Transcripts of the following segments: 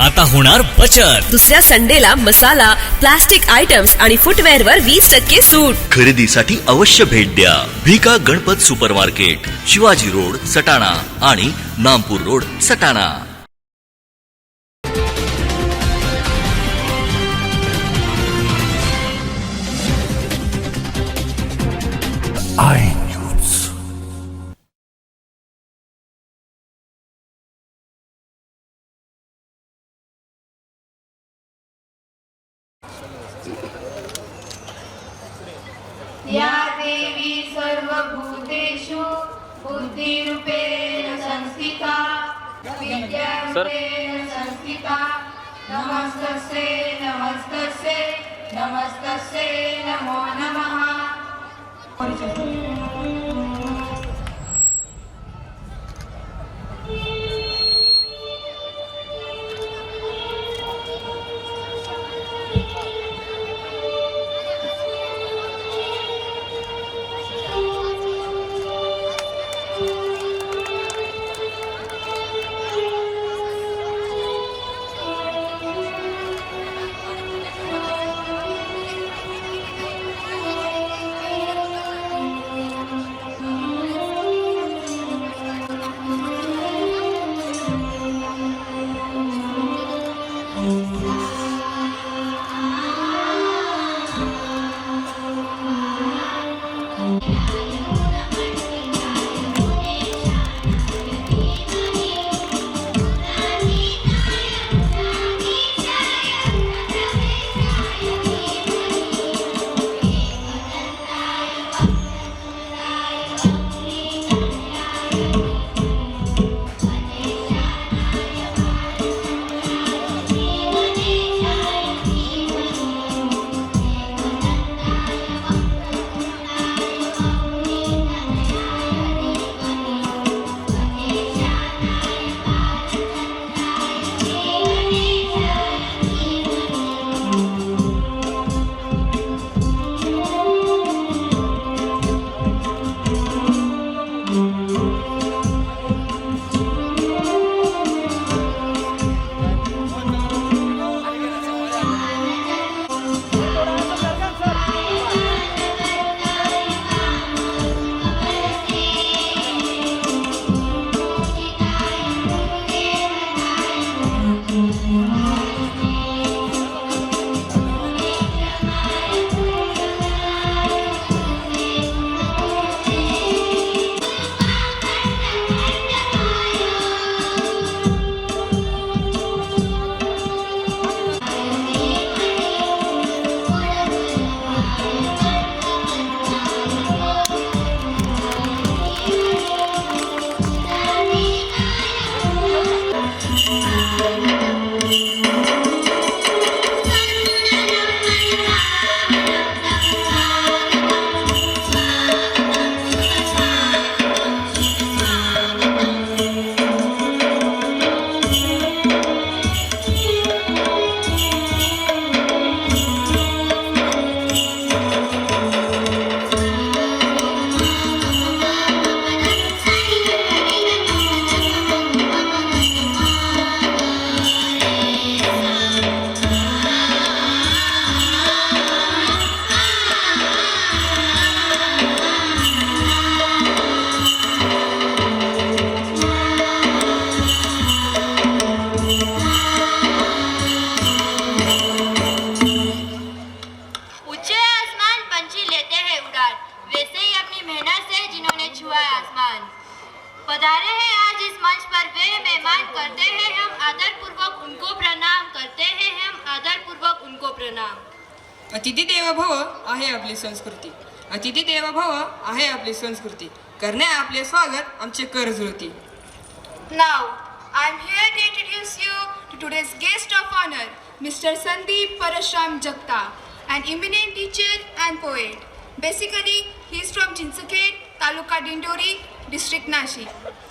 आता होणार बचत। दुसऱ्या संडेला मसाला, प्लास्टिक आयटम्स आणि फुटवेअर वर 20% सूट। खरेदीसाठी अवश्य भेट द्या Bhika Ganpat super market, Shivaji road Satana आणि नामपूर रोड सटाणा। या देवी सर्वभूतेषु बुद्धिरूपेण संस्थिता विद्यारूपेण संस्थिता नमस्तस्यै नमस्तस्यै नमस्तस्यै नमो नमः। पधारे हैं आज इस मंच पर वे मेहमान, करते हैं हम आदर पूर्वक उनको प्रणाम, करते हैं हम आदर पूर्वक उनको प्रणाम। अतिथी देवो भव आहे आपली संस्कृती, अतिथी देवो भव आहे आपली संस्कृती, करणे आपले स्वागत आमचे कर जुळती। Now, I am here to introduce you to today's guest of honor, Mr. Sandeep Parashram Jagta, an eminent teacher and poet. Basically, he is from Chinchakhed, Taluka Dindori, District Nashik.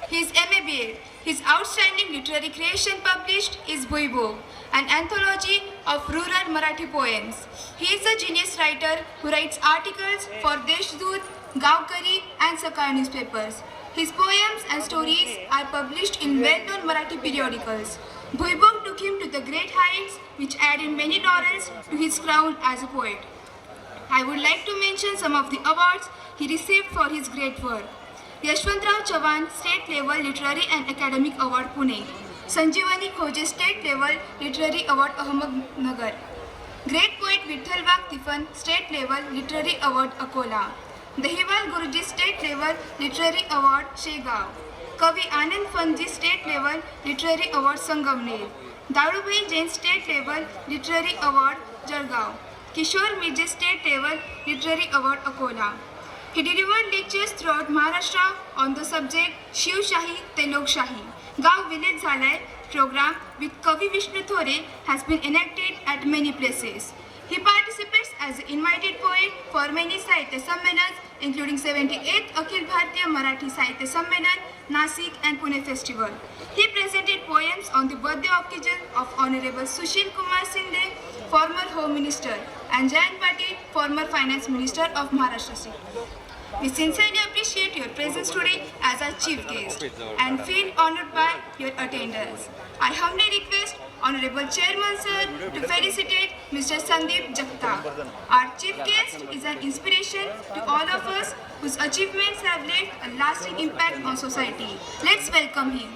He is MA BA. His outstanding literary creation published is Bhuibhog, an anthology of rural Marathi poems. He is a genius writer who writes articles for Deshdoot, Gaokari and Sakal newspapers. His poems and stories are published in well-known Marathi periodicals. Bhuibong took him to the great heights, which added many laurels to his crown as a poet. I would like to mention some of the awards he received for his great work. Yashwantrao Chavan State Level Literary and Academic Award Pune, Sanjeevani Khoje State Level Literary Award Ahmednagar, Great Poet Vitthal Wag Tiffan State Level Literary Award Akola, Dahiwal Guruji State Level Literary Award Shegaon, Kavi Anand Fanji State Level Literary Award Sangamner, Darubhai Jain State Level Literary Award Jalgaon, Kishore Mirje State Level Literary Award Akola. He delivered lectures throughout Maharashtra on the subject Shiv Shahi te Lokshahi. Gaon Village Zalai program with Kavi Vishnu Thore has been enacted at many places. He participates as an invited poet for many Sahitya Sammelans, including 78th Akhil Bharatiya Marathi Sahitya Sammelan, Nasik and Pune Festival. He presented poems on the birthday occasion of Honorable Sushil Kumar Sindhe, former Home Minister, and Jayant Patil, former Finance Minister of Maharashtra. We sincerely appreciate your presence today as our chief guest and feel honored by your attendance. I humbly request Honorable Chairman Sir to felicitate Mr. Sandeep Jagtap. Our chief guest is an inspiration to all of us whose achievements have left a lasting impact on society. Let's welcome him.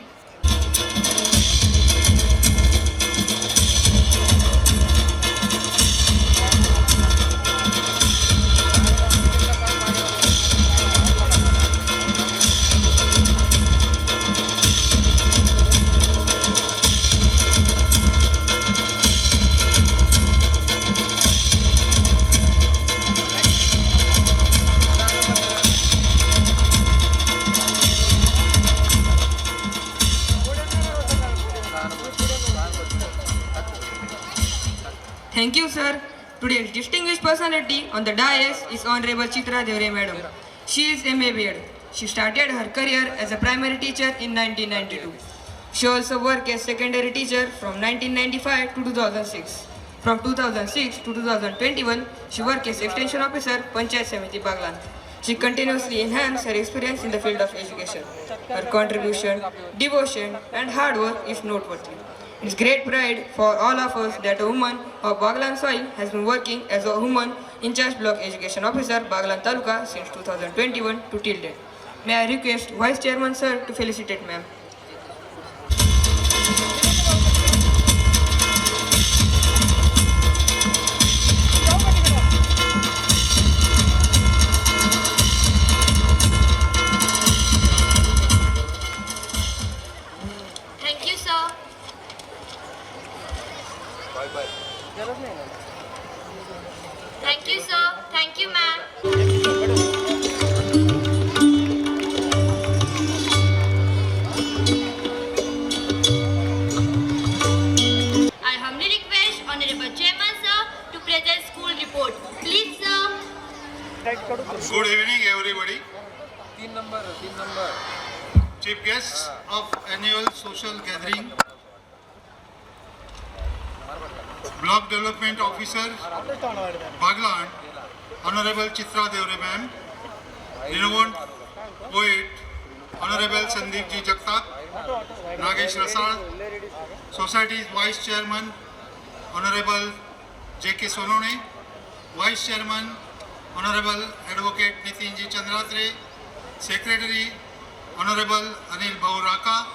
Thank you, sir. Today's distinguished personality on the dais is Honorable Chitra Devre Madam. She is MA B.Ed. She started her career as a primary teacher in 1992. She also worked as secondary teacher from 1995 to 2006. From 2006 to 2021, she worked as extension officer, Panchayat Samiti Baglan. She continuously enhanced her experience in the field of education. Her contribution, devotion, and hard work is noteworthy. It's great pride for all of us that a woman of Baglan soil has been working as a woman in charge block education officer, Baglan Taluka, since 2021 to till date. May I request Vice Chairman Sir to felicitate ma'am. Thank you, sir. Thank you, sir. Thank you, ma'am. I humbly request Honorable Chairman, sir, to present school report. Please, sir. Good evening, everybody. Chief guests of annual social gathering, Block Development Officer, Baglan, Honorable Chitra Devre ma'am, renowned poet, Honorable Sandeep Ji Jagtap, Nagesh Rasal, Society's Vice Chairman, Honorable J.K. Sonone, Vice Chairman, Honorable Advocate Nitin Ji Chandratre, Secretary, Honorable Anil Bauraka,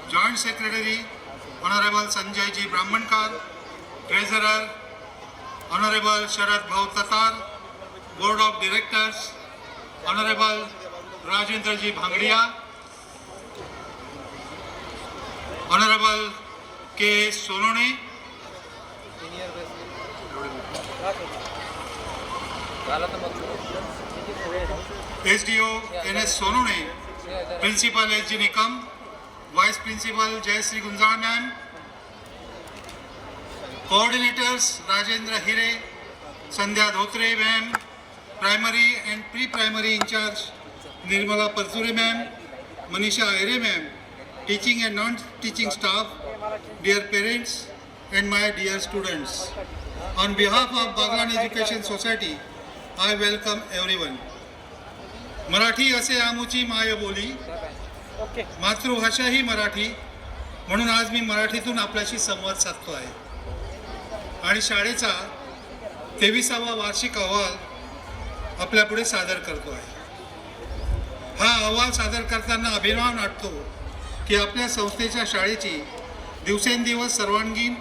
Joint Secretary, Honorable Sanjay Ji Brahmankar, Treasurer, Honorable Sharad Bhau Tatar, Board of Directors, Honorable Rajendra Ji Bhangdiya, Honorable K. Sonone, SDO NS Sonone, Principal S.G. Nikam, Vice Principal Jayasri Gunjal ma'am, Coordinators Rajendra Hire, Sandhya Dhotre ma'am, Primary and Pre-Primary in charge Nirmala Parzure ma'am, Manisha Aire ma'am, teaching and non-teaching staff, dear parents and my dear students. On behalf of Baglan Education Society, I welcome everyone. Marathi असे आमुची मायबोली, मातृभाषा ही मराठी, म्हणून आज मी मराठीतून आपल्याशी संवाद साधतो आहे आणि शाळेचा 23वा वार्षिक अहवाल आपल्यापुढे सादर करतो आहे. हा अहवाल सादर करताना अभिमान वाटतो की आपल्या संस्थेच्या शाळेची दिवसेंदिवस सर्वांगीण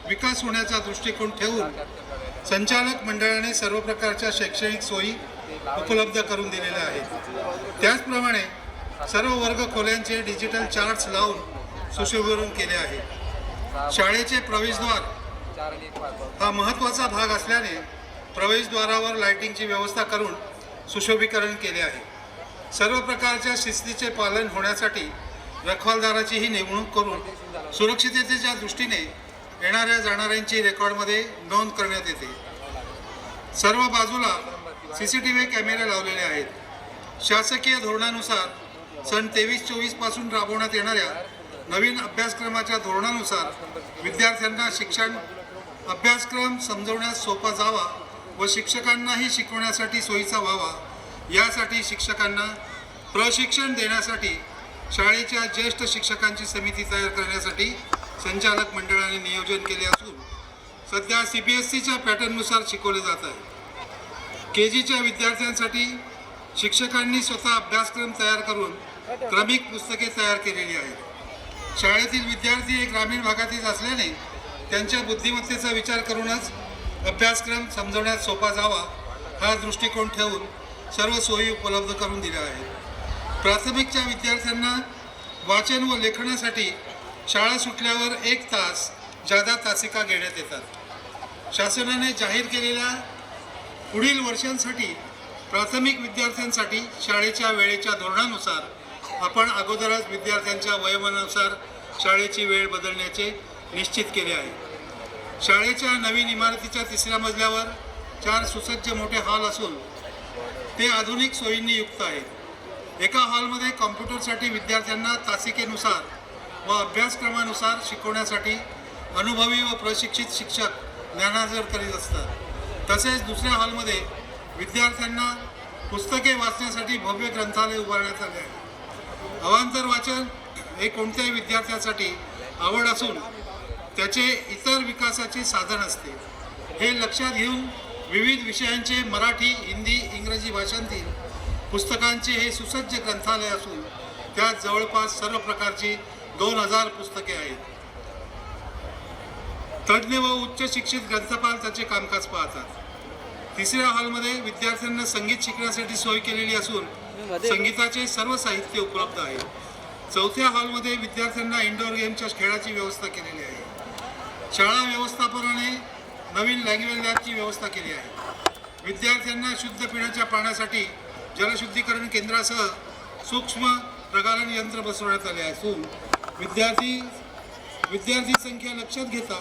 विकास होण्याचा दृष्टिकोन ठेवून संचालक मंडळाने सर्व प्रकारच्या शैक्षणिक सोयी उपलब्ध करून दिलेल्या आहेत. त्याचप्रमाणे सर्व वर्ग खोल्यांचे डिजिटल चार्ट्स लावून सुशोभीकरण केले आहे. शाळेचे प्रवेशद्वार हा महत्त्वाचा भाग असल्याने प्रवेशद्वारावर लाइटिंगची व्यवस्था करून सुशोभीकरण केले आहे. सर्व प्रकारच्या शिस्तीचे पालन होण्यासाठी रखवालदाराचीही नेमणूक करून सुरक्षिततेच्या दृष्टीने येणाऱ्या जाणाऱ्यांची रेकॉर्डमध्ये नोंद करण्यात येते. सर्व बाजूला CCTV कॅमेरे लावलेले आहेत. शासकीय धोरणानुसार सन 23-24 पासून राबवण्यात येणाऱ्या नवीन अभ्यासक्रमाच्या धोरणानुसार विद्यार्थ्यांना शिक्षण अभ्यासक्रम समजवण्यास सोपा जावा व शिक्षकांनाही शिकवण्यासाठी सोयीचा व्हावा यासाठी शिक्षकांना प्रशिक्षण देण्यासाठी शाळेच्या ज्येष्ठ शिक्षकांची समिती तयार करण्यासाठी संचालक मंडळाने नियोजन केले असून सध्या CBSEच्या पॅटर्ननुसार शिकवले जात आहे. KGच्या विद्यार्थ्यांसाठी शिक्षकांनी स्वतः अभ्यासक्रम तयार करून क्रमिक पुस्तके तयार केलेली आहेत. शाळेतील विद्यार्थी हे ग्रामीण भागातील असल्याने त्यांच्या बुद्धिमत्तेचा विचार करूनच अभ्यासक्रम समजवण्यात सोपा जावा हा दृष्टिकोन ठेवून सर्व सोयी उपलब्ध करून दिल्या आहेत. प्राथमिकच्या विद्यार्थ्यांना वाचन व लेखनासाठी शाळा सुटल्यावर 1 तास जादा तासिका घेण्यात येतात. शासनाने जाहीर केलेल्या पुढील वर्षांसाठी प्राथमिक विद्यार्थ्यांसाठी शाळेच्या वेळेच्या धोरणानुसार आपण अगोदरच विद्यार्थ्यांच्या वयोमानानुसार शाळेची वेळ बदलण्याचे निश्चित केले आहे. शाळेच्या नवीन इमारतीच्या 3ऱ्या मजल्यावर 4 सुसज्ज मोठे हॉल असून ते आधुनिक सोयींनी युक्त आहेत. एका हॉलमध्ये कॉम्प्युटरसाठी विद्यार्थ्यांना तासिकेनुसार व अभ्यासक्रमानुसार शिकवण्यासाठी अनुभवी व प्रशिक्षित शिक्षक ज्ञानार्जन करीत असतात. तसेच दुसऱ्या हॉलमध्ये विद्यार्थ्यांना पुस्तके वाचण्यासाठी भव्य ग्रंथालय उभारण्यात आले आहे. अवांतर वाचन हे कोणत्याही विद्यार्थ्यासाठी आवड असून त्याचे इतर विकासाचे साधन असते. हे लक्षात घेऊन विविध विषयांचे मराठी, हिंदी, इंग्रजी भाषांतील पुस्तकांचे हे सुसज्ज ग्रंथालय असून त्यात जवळपास सर्व प्रकारची 2000 पुस्तके आहेत. तज्ज्ञ व उच्च शिक्षित ग्रंथपाल त्याचे कामकाज पाहतात. 3ऱ्या हॉलमध्ये विद्यार्थ्यांना संगीत शिकण्यासाठी सोय केलेली असून संगीताचे सर्व साहित्य उपलब्ध आहे. 4थ्या हॉलमध्ये विद्यार्थ्यांना इंडोर गेमच्या खेळाची व्यवस्था केलेली आहे. शाळा व्यवस्थापनाने नवीन लँग्वेज लॅबची व्यवस्था केली आहे. विद्यार्थ्यांना शुद्ध पिण्याच्या पाण्यासाठी जलशुद्धीकरण केंद्रासह सूक्ष्म प्रगालन यंत्र बसवण्यात आले असून विद्यार्थी संख्या लक्षात घेता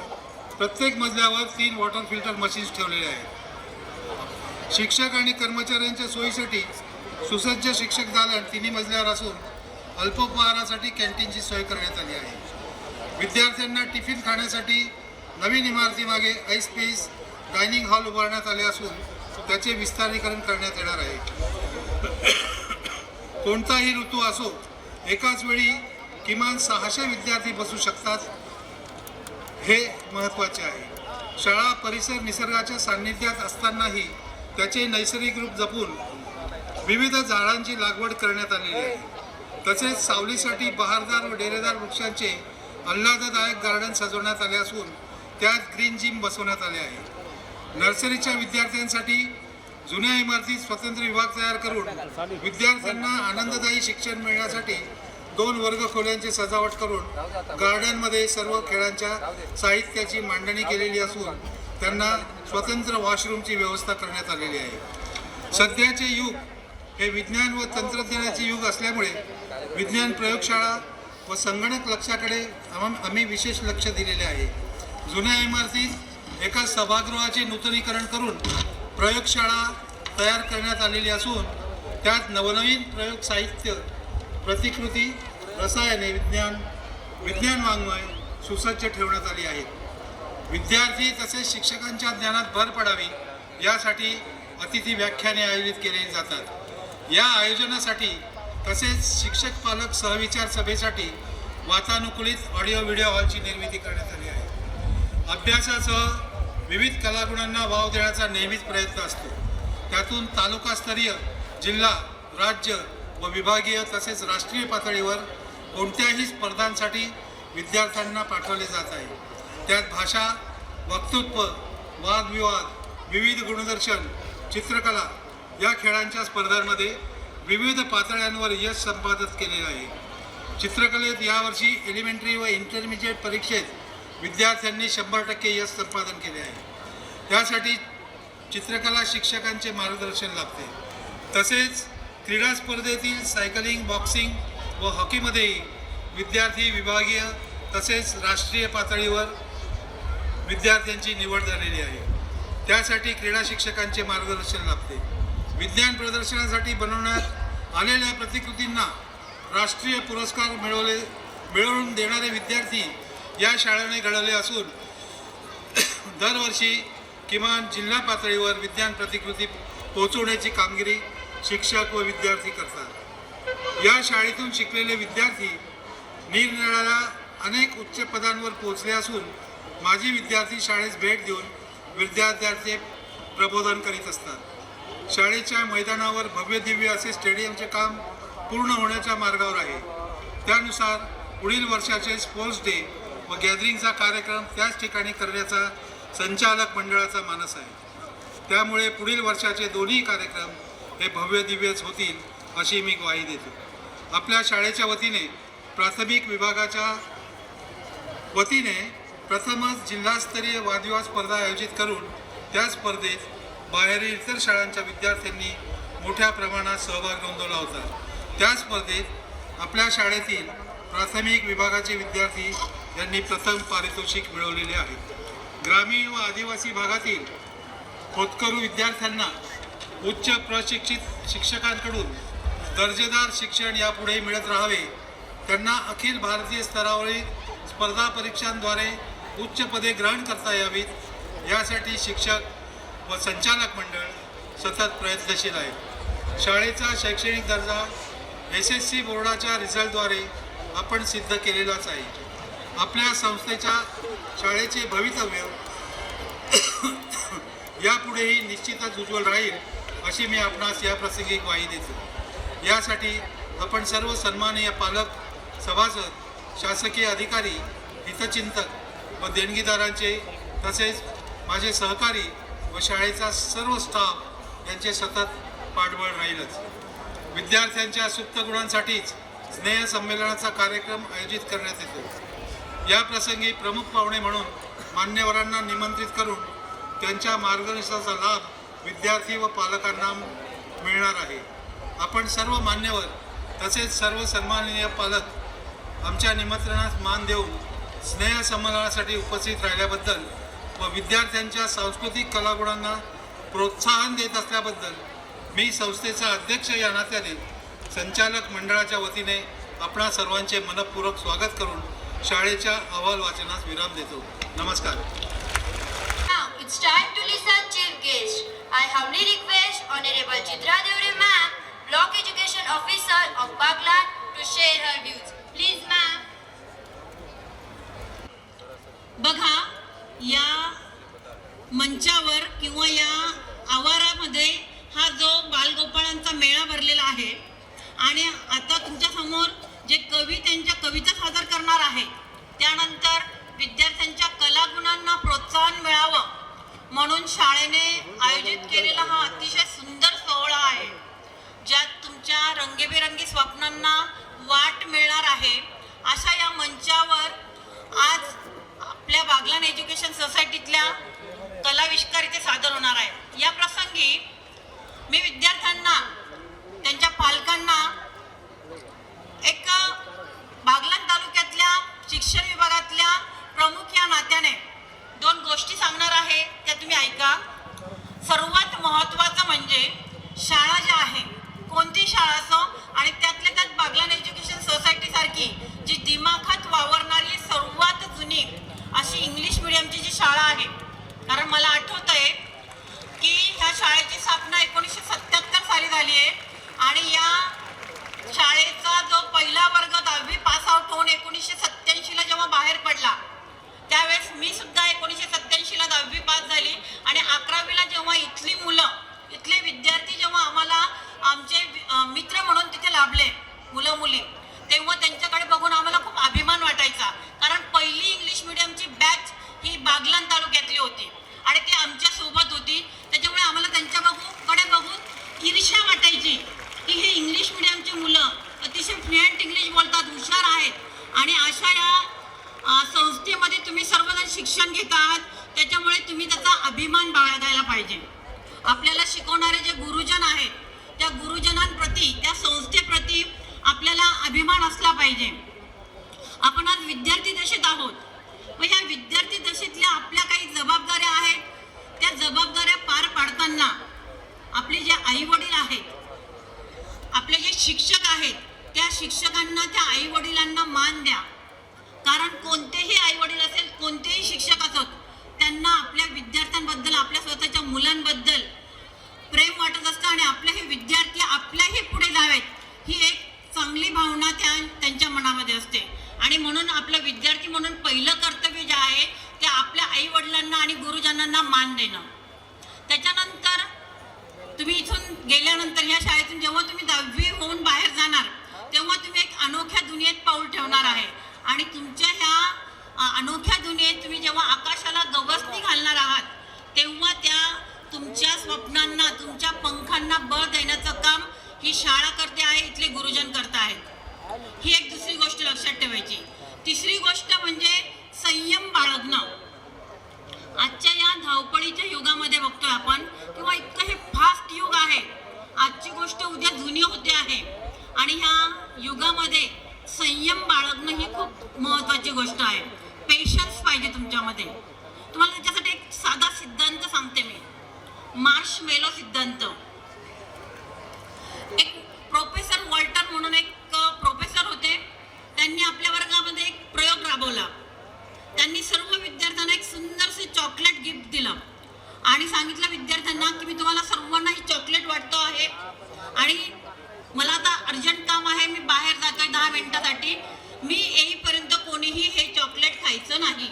प्रत्येक मजल्यावर 3 वॉटर फिल्टर मशीन्स ठेवलेले आहेत. शिक्षक आणि कर्मचाऱ्यांच्या सोयीसाठी सुसज्ज शिक्षक दालन 3 मजल्यावर असून अल्पोपहारासाठी कॅन्टीनची सोय करण्यात आली आहे. विद्यार्थ्यांना टिफिन खाण्यासाठी नवीन इमारतीमागे ऐसपीस डायनिंग हॉल उभारण्यात आले असून त्याचे विस्तारीकरण करण्यात येणार आहे. कोणताही ऋतू असो एकाच वेळी किमान 600 विद्यार्थी बसू शकतात हे महत्त्वाचे आहे. शाळा परिसर निसर्गाच्या सान्निध्यात असतानाही त्याचे नैसर्गिक रूप जपून विविध झाडांची लागवड करण्यात आलेली आहे. तसेच सावलीसाठी बहारदार व डेरेदार वृक्षांचे आल्हाददायक गार्डन सजवण्यात आले असून त्यात ग्रीन जिम बसवण्यात आले आहे. नर्सरीच्या विद्यार्थ्यांसाठी जुन्या इमारतीत स्वतंत्र विभाग तयार करून विद्यार्थ्यांना आनंददायी शिक्षण मिळण्यासाठी 2 वर्ग खोल्यांची सजावट करून गार्डनमध्ये सर्व खेळांच्या साहित्याची मांडणी केलेली असून त्यांना स्वतंत्र वॉशरूमची व्यवस्था करण्यात आलेली आहे. सध्याचे युग हे विज्ञान व तंत्रज्ञानाचे युग असल्यामुळे विज्ञान प्रयोगशाळा व संगणक लक्षाकडे आम्ही विशेष लक्ष दिलेले आहे. जुन्या इमारतीत एका सभागृहाचे नूतनीकरण करून प्रयोगशाळा तयार करण्यात आलेली असून त्यात नवनवीन प्रयोग साहित्य, प्रतिकृती, रसायने, विज्ञान वाङ्मय सुसज्ज ठेवण्यात आली आहेत. विद्यार्थी तसेच शिक्षकांच्या ज्ञानात भर पडावी यासाठी अतिथी व्याख्याने आयोजित केली जातात. या आयोजनासाठी तसेच शिक्षक पालक सहविचार सभेसाठी वातानुकूलित ऑडिओ व्हिडिओ हॉलची निर्मिती करण्यात आली आहे. अभ्यासासह विविध कलागुणांना वाव देण्याचा नेहमीच प्रयत्न असतो. त्यातून तालुकास्तरीय, जिल्हा, राज्य व विभागीय तसेच राष्ट्रीय पातळीवर कोणत्याही स्पर्धांसाठी विद्यार्थ्यांना पाठवले जात आहे. त्यात भाषा, वक्तृत्व, वादविवाद, विविध गुणदर्शन, चित्रकला या खेळांच्या स्पर्धांमध्ये विविध पातळ्यांवर यश संपादित केलेलं आहे. चित्रकलेत यावर्षी एलिमेंटरी व इंटरमिजिएट परीक्षेत विद्यार्थ्यांनी 100% यश संपादन केले आहे. त्यासाठी चित्रकला शिक्षकांचे मार्गदर्शन लाभते. तसेच क्रीडा स्पर्धेतील सायकलिंग, बॉक्सिंग व हॉकीमध्येही विद्यार्थी विभागीय तसेच राष्ट्रीय पातळीवर विद्यार्थ्यांची निवड झालेली आहे. त्यासाठी क्रीडा शिक्षकांचे मार्गदर्शन लाभते. विज्ञान बनवण्यात आलेल्या प्रतिकृतींना राष्ट्रीय पुरस्कार मिळवून देणारे विद्यार्थी या शाळेने घडवले असून दरवर्षी किमान जिल्हा पातळीवर विज्ञान प्रतिकृती पोहोचवण्याची कामगिरी शिक्षक व विद्यार्थी करतात. या शाळेतून शिकलेले विद्यार्थी निरनिराळ्या अनेक उच्च पदांवर पोहोचले असून माजी विद्यार्थी शाळेस भेट देऊन विद्यार्थ्यांचे प्रबोधन करीत असतात. शाळेच्या मैदानावर भव्य दिव्य असे स्टेडियमचे काम पूर्ण होण्याच्या मार्गावर आहे. त्यानुसार पुढील वर्षाचे स्पोर्ट्स डे व गॅदरिंगचा कार्यक्रम त्याच ठिकाणी करण्याचा संचालक मंडळाचा मानस आहे. त्यामुळे पुढील वर्षाचे दोन्ही कार्यक्रम हे भव्य दिव्यच होतील अशी मी ग्वाही देतो. आपल्या शाळेच्या वतीने प्राथमिक विभागाच्या वतीने प्रथमच जिल्हास्तरीय वादविवाद स्पर्धा आयोजित करून त्या स्पर्धेत बाहेरील इतर शाळांच्या विद्यार्थ्यांनी मोठ्या प्रमाणात सहभाग नोंदवला होता. त्या स्पर्धेत आपल्या शाळेतील प्राथमिक विभागाचे विद्यार्थी यांनी प्रथम पारितोषिक मिळवलेले आहे. ग्रामीण व आदिवासी भागातील होतकरू विद्यार्थ्यांना उच्च प्रशिक्षित शिक्षकांकडून दर्जेदार शिक्षण यापुढे मिळत राहावे, त्यांना अखिल भारतीय स्तरावरील स्पर्धा परीक्षांद्वारे उच्च पदे ग्रहण करता यावीत, यासाठी शिक्षक व संचालक मंडळ सतत प्रयत्नशील आहे. शाळेचा शैक्षणिक दर्जा SSC बोर्डाच्या रिझल्टद्वारे आपण सिद्ध केलेलाच आहे. आपल्या संस्थेच्या शाळेचे भवितव्य यापुढेही निश्चितच उज्ज्वल राहील अशी मी आपणास या प्रसंगी ग्वाही देतो. यासाठी आपण सर्व सन्माननीय पालक, सभासद, शासकीय अधिकारी, हितचिंतक व देणगीदारांचे तसेच माझे सहकारी व शाळेचा सर्व स्टाफ यांचे सतत पाठबळ राहीलच. विद्यार्थ्यांच्या सुप्त गुणांसाठीच स्नेह संमेलनाचा कार्यक्रम आयोजित करण्यात येतो. या प्रसंगी प्रमुख पाहुणे म्हणून मान्यवरांना निमंत्रित करून त्यांच्या मार्गदर्शनाचा लाभ विद्यार्थी व पालकांना मिळणार आहे. आपण सर्व मान्यवर तसेच सर्व सन्माननीय पालक आमच्या निमंत्रणास मान देऊन स्नेह संमेलनासाठी उपस्थित राहिल्याबद्दल व विद्यार्थ्यांच्या सांस्कृतिक कलागुणांना प्रोत्साहन देत असल्याबद्दल मी संस्थेचा अध्यक्ष या नात्याने संचालक मंडळाच्या वतीने आपणा सर्वांचे मनपूर्वक स्वागत करून शाळेच्या अहवाल वाचनास विराम देतो. नमस्कार. Now it's time to listen chief guest. I humbly request Honorable Chitra Devre ma'am, Block Education Officer of Baglan, to share her views. Please ma'am. बघा, या मंचावर किंवा या आवारामध्ये हा जो बालगोपाळांचा मेळा भरलेला आहे आणि आता तुमच्या समोर जे कवी त्यांच्या कविता सादर करणार आहे, त्यानंतर विद्यार्थ्यांच्या कलागुणांना प्रोत्साहन मिळावं म्हणून शाळेने आयोजित केलेला हा अतिशय सुंदर सोहळा आहे, ज्यात तुमच्या रंगीबेरंगी स्वप्नांना वाट मिळणार आहे. अशा या मंचावर आज आपल्या बागलान एज्युकेशन सोसायटीतल्या कलाविष्कार इथे सादर होणार आहे. या प्रसंगी मी विद्यार्थ्यांना, त्यांच्या पालकांना एक बागलान तालुक्यातल्या शिक्षण विभागातल्या प्रमुख या नात्याने दोन गोष्टी सांगणार आहे, त्या तुम्ही ऐका. सर्वात महत्त्वाचं म्हणजे शाळा ज्या आहे, कोणती शाळा असो, आणि त्यातल्या त्यात बागलान एज्युकेशन सोसायटीसारखी जी दिमाखात वावरणारी सर्वात जुनी अशी इंग्लिश मिडियमची जी शाळा आहे, कारण मला आठवतं आहे की ह्या शाळेची स्थापना 1977 साली झाली आहे आणि या शाळेचा जो पहिला वर्ग 10वी पास आउट होऊन 1977 त्यावेळेस मी सुद्धा 1987ला 10वी पास झाली आणि 11वीला जेव्हा इथली मुलं, इथले विद्यार्थी जेव्हा आम्हाला आमचे मित्र म्हणून तिथे लाभले, मुलं मुली, तेव्हा त्यांच्याकडे बघून आम्हाला खूप अभिमान वाटायचा. कारण पहिली इंग्लिश मिडियमची बॅच ही बागलाण तालुक्यातली होती आणि ती आमच्या सोबत होती. त्याच्यामुळे आम्हाला त्यांच्याकडे बघून ईर्ष्या वाटायची की हे इंग्लिश मिडियमची मुलं अतिशय फ्लुएंट इंग्लिश बोलतात, हुशार आहेत. आणि अशा या संस्थेमध्ये तुम्ही सर्वजण शिक्षण घेत आहात, त्याच्यामुळे तुम्ही त्याचा अभिमान बाळगायला पाहिजे. आपल्याला शिकवणारे जे गुरुजन आहेत, त्या गुरुजनांप्रती, त्या संस्थेप्रती आपल्याला अभिमान असला पाहिजे. आपण आज विद्यार्थी दशेत आहोत. व ह्या विद्यार्थी दशेतल्या आपल्या काही जबाबदाऱ्या आहेत. त्या जबाबदाऱ्या पार पाडताना आपले जे आई वडील आहेत, आपले जे शिक्षक आहेत, त्या शिक्षकांना, त्या आई वडिलांना मान द्या. कारण कोणतेही आई वडील असेल, कोणतेही शिक्षक असोत, त्यांना आपल्या विद्यार्थ्यांबद्दल, आपल्या स्वतःच्या मुलांबद्दल प्रेम वाटत असतं आणि आपले हे विद्यार्थी आपल्याही पुढे जावेत ही एक चांगली भावना त्यांच्या मनामध्ये असते. आणि म्हणून आपलं विद्यार्थी म्हणून पहिलं कर्तव्य जे आहे ते आपल्या आई वडिलांना आणि गुरुजनांना मान देणं. त्याच्यानंतर तुम्ही इथून गेल्यानंतर, या शाळेतून जेव्हा तुम्ही 10वी होऊन बाहेर जाणार, तेव्हा तुम्ही एक अनोख्या दुनियेत पाऊल ठेवणार आहे. आणि तुमच्या ह्या अनोख्या दुनियेत तुम्ही जेव्हा आकाशाला गवसणी घालणार आहात, तेव्हा त्या तुमच्या स्वप्नांना, तुमच्या पंखांना बळ देण्याचं काम ही शाळा करते आहे, इथले गुरुजन करत आहेत. ही एक दुसरी गोष्ट लक्षात ठेवायची. तिसरी गोष्ट म्हणजे संयम बाळगणं. आजच्या या धावपळीच्या युगामध्ये बघतोय आपण, किंवा इतकं हे फास्ट युग आहे, आजची गोष्ट उद्या जुनी होते आहे. आणि ह्या युगामध्ये संयम बाळगणं ही खूप महत्त्वाची गोष्ट आहे. पेशन्स पाहिजे तुमच्यामध्ये. तुम्हाला त्याच्यासाठी एक साधा सिद्धांत सांगते मी, मार्शमेलो सिद्धांत. एक प्रोफेसर वॉल्टर म्हणून एक प्रोफेसर होते. त्यांनी आपल्या वर्गामध्ये एक प्रयोग राबवला. त्यांनी सर्व विद्यार्थ्यांना एक सुंदरसे चॉकलेट गिफ्ट दिलं आणि सांगितलं विद्यार्थ्यांना की मी तुम्हाला सर्वांना ही चॉकलेट वाटतो आहे आणि मला आता अर्जंट काम आहे, मी बाहेर जातोय 10 मिनिटासाठी, मी येईपर्यंत कोणीही हे चॉकलेट खायचं नाही.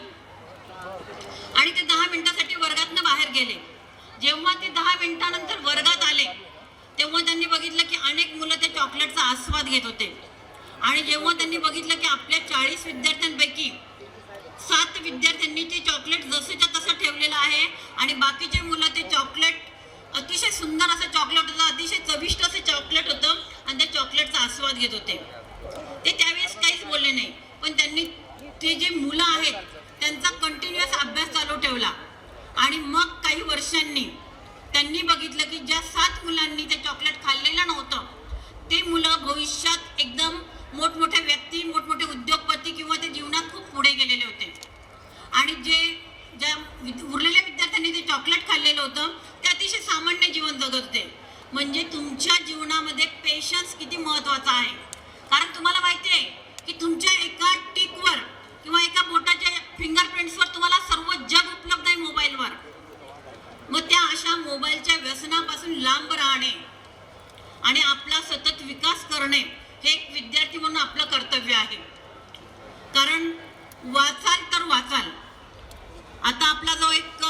आणि ते 10 मिनिटासाठी वर्गातनं बाहेर गेले. जेव्हा ते 10 मिनिटानंतर वर्गात आले, तेव्हा त्यांनी बघितलं की अनेक मुलं त्या चॉकलेटचा आस्वाद घेत होते. आणि जेव्हा त्यांनी बघितलं की आपल्या 40 विद्यार्थ्यांपैकी 7 विद्यार्थ्यांनी ते चॉकलेट जसंच्या तसं ठेवलेलं आहे आणि बाकीचे मुलं ते चॉकलेट, अतिशय सुंदर असं चॉकलेट होतं, अतिशय चविष्ट असं चॉकलेट होतं आणि त्या चॉकलेटचा आस्वाद घेत होते, ते त्यावेळेस काहीच बोलले नाही. पण त्यांनी ते जे मुलं आहेत त्यांचा कंटिन्युअस अभ्यास चालू ठेवला. आणि मग काही वर्षांनी त्यांनी बघितलं की ज्या 7 मुलांनी ते चॉकलेट खाल्लेलं नव्हतं, ते मुलं भविष्यात एकदम मोठमोठ्या व्यक्ती, मोठमोठे उद्योगपती किंवा ते जीवनात खूप पुढे गेलेले होते. आणि ज्या उरलेल्या विद्यार्थ्यांनी ते चॉकलेट खाल्लेलं होतं ते अतिशय सामान्य जीवन जगत होते. म्हणजे तुमच्या जीवनामध्ये पेशन्स किती महत्त्वाचा आहे. कारण तुम्हाला माहिती आहे की तुमच्या एका टिकवर किंवा एका बोटाच्या फिंगरप्रिंट्सवर तुम्हाला सर्व जग उपलब्ध आहे मोबाईलवर. मग त्या अशा मोबाईलच्या व्यसनापासून लांब राहणे आणि आपला सतत विकास करणे हे एक विद्यार्थी म्हणून आपलं कर्तव्य आहे. कारण वाचाल तर वाचाल. आता आपला जो एक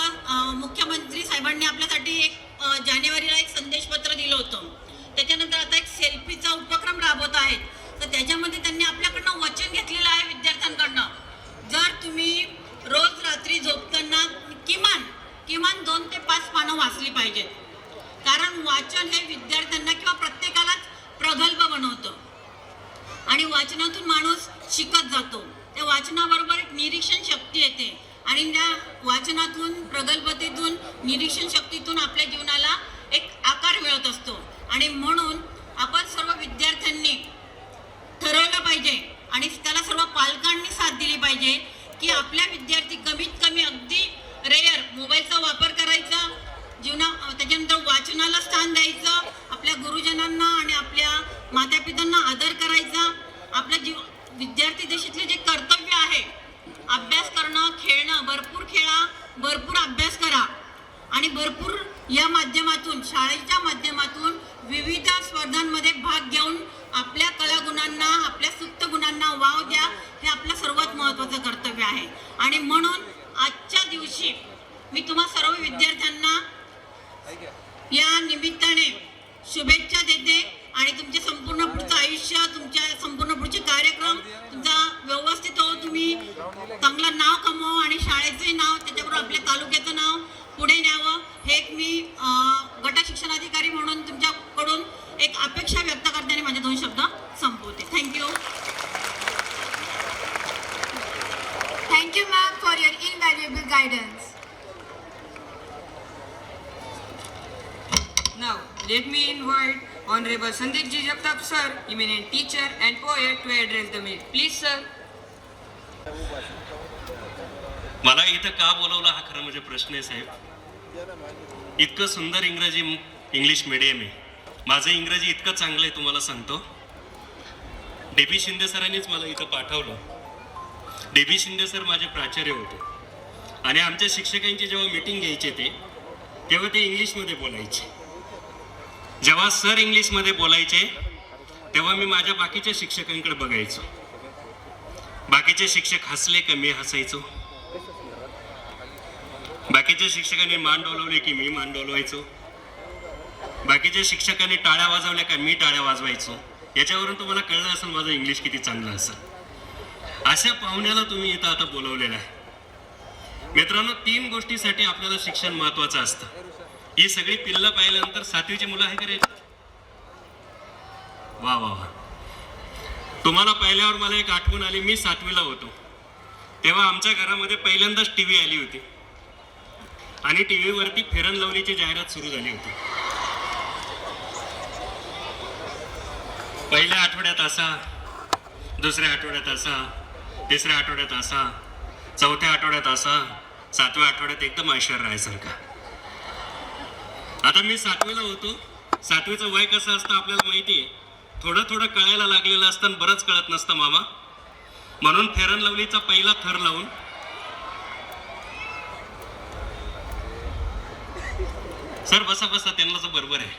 मुख्यमंत्री साहेबांनी आपल्यासाठी एक जानेवारीला एक संदेशपत्र दिलं होतं. त्याच्यानंतर आता एक सेल्फीचा उपक्रम राबवत आहेत. तर त्याच्यामध्ये त्यांनी आपल्याकडनं वचन घेतलेलं आहे विद्यार्थ्यांकडनं, जर तुम्ही रोज रात्री झोपताना किमान 2 ते 5 पानं वाचली पाहिजेत. कारण वाचन हे विद्यार्थ्यांना किंवा प्रत्येकालाच प्रगल्भ बनवतं आणि वाचनातून माणूस शिकत जातो. त्या वाचनाबरोबर एक निरीक्षण शक्ती येते आणि त्या वाचनातून, प्रगल्भतेतून, निरीक्षण शक्तीतून आपल्या जीवनाला एक आकार मिळत असतो. आणि म्हणून आपण सर्व विद्यार्थ्यांनी ठरवलं पाहिजे आणि त्याला सर्व पालकांनी साथ दिली पाहिजे की आपल्या विद्यार्थी कमीत कमी अगदी रेअर मोबाईलचा वापर करायचा, त्याच्यानंतर वाचनाला स्थान द्यायचं, आपल्या गुरुजनांना आणि आपल्या मातापित्यांना आदर करायचा. आपल्या विद्यार्थी दशेतले जे कर्तव्य आहे, अभ्यास करणं, खेळणं, भरपूर खेळा, भरपूर अभ्यास करा आणि भरपूर या माध्यमातून, शाळेच्या माध्यमातून विविध स्पर्धांमध्ये भाग घेऊन आपल्या कलागुणांना, आपल्या सुप्त गुणांना वाव द्या. हे आपलं सर्वात महत्त्वाचं कर्तव्य. कर्तव्य आहे. आणि म्हणून आजच्या दिवशी मी तुम्हा सर्व विद्यार्थ्यांना या निमित्ताने शुभेच्छा देते आणि तुमचे संपूर्ण पुढचं आयुष्य, तुमच्या संपूर्ण पुढचे कार्यक्रम तुमचा व्यवस्थित हो, तुम्ही चांगलं नाव कमवा आणि शाळेचे नाव, त्याच्याबरोबर आपल्या तालुक्याचं नाव पुढे न्यावं, हे एक मी गट शिक्षणाधिकारी म्हणून तुमच्याकडून एक अपेक्षा व्यक्त करते आणि माझे 2 शब्द संपवते. Thank you. Thank you, ma'am, for your invaluable guidance. Now, let me invite Honorable Sandeep Ji Jagtap sir, eminent teacher and poet, to address the meet. Please, sir. मला इथं का बोलवलं हा खरं म्हणजे प्रश्न आहे साहेब. इतकं सुंदर इंग्लिश मीडियम आहे. माझं इंग्रजी इतकं चांगलं आहे तुम्हाला सांगतो. डेबी शिंदे सरांनीच मला इथं पाठवलं. डेबी शिंदे सर माझे प्राचार्य होते आणि आमच्या शिक्षकांची जेव्हा मीटिंग घ्यायचे तेव्हा ते इंग्लिशमध्ये बोलायचे. जेव्हा सर इंग्लिशमध्ये बोलायचे तेव्हा मी माझ्या बाकीच्या शिक्षकांकडे बघायचो. बाकीचे शिक्षक हसले का मी हसायचो. बाकीच्या शिक्षकांनी मान डोलवले की मी मान डोलवायचो. बाकीच्या शिक्षकांनी टाळ्या वाजवल्या का मी टाळ्या वाजवायचो. याच्यावरून तुम्हाला कळलं असेल माझं इंग्लिश किती चांगलं असेल. अशा पाहुण्याला तुम्ही इथं आता बोलवलेलं आहे. मित्रांनो, 3 गोष्टीसाठी आपल्याला शिक्षण महत्वाचं असतं. ही सगळी पिल्लं पाहिल्यानंतर 7वीची मुलं आहे का रे? वा वा वा. तुम्हाला पाहिल्यावर मला एक आठवण आली. मी 7वीला होतो तेव्हा आमच्या घरामध्ये पहिल्यांदाच टीव्ही आली होती आणि टीव्हीवरती फेअर अँड लव्हलीची जाहिरात सुरू झाली होती. पहिल्या आठवड्यात असा, दुसऱ्या आठवड्यात असा, तिसऱ्या आठवड्यात असा, चौथ्या आठवड्यात असा, 7व्या आठवड्यात एकदम ऐश्वर्यासारखा. आता मी 7वीला होतो. 7वीचं वय कसं असतं आपल्याला माहिती आहे. थोडं थोडं कळायला लागलेलं असतं, बरंच कळत नसतं मामा. म्हणून फेअर अँड लव्हलीचा पहिला थर लावून सर बसा बसा, त्यांना तर बरोबर आहे,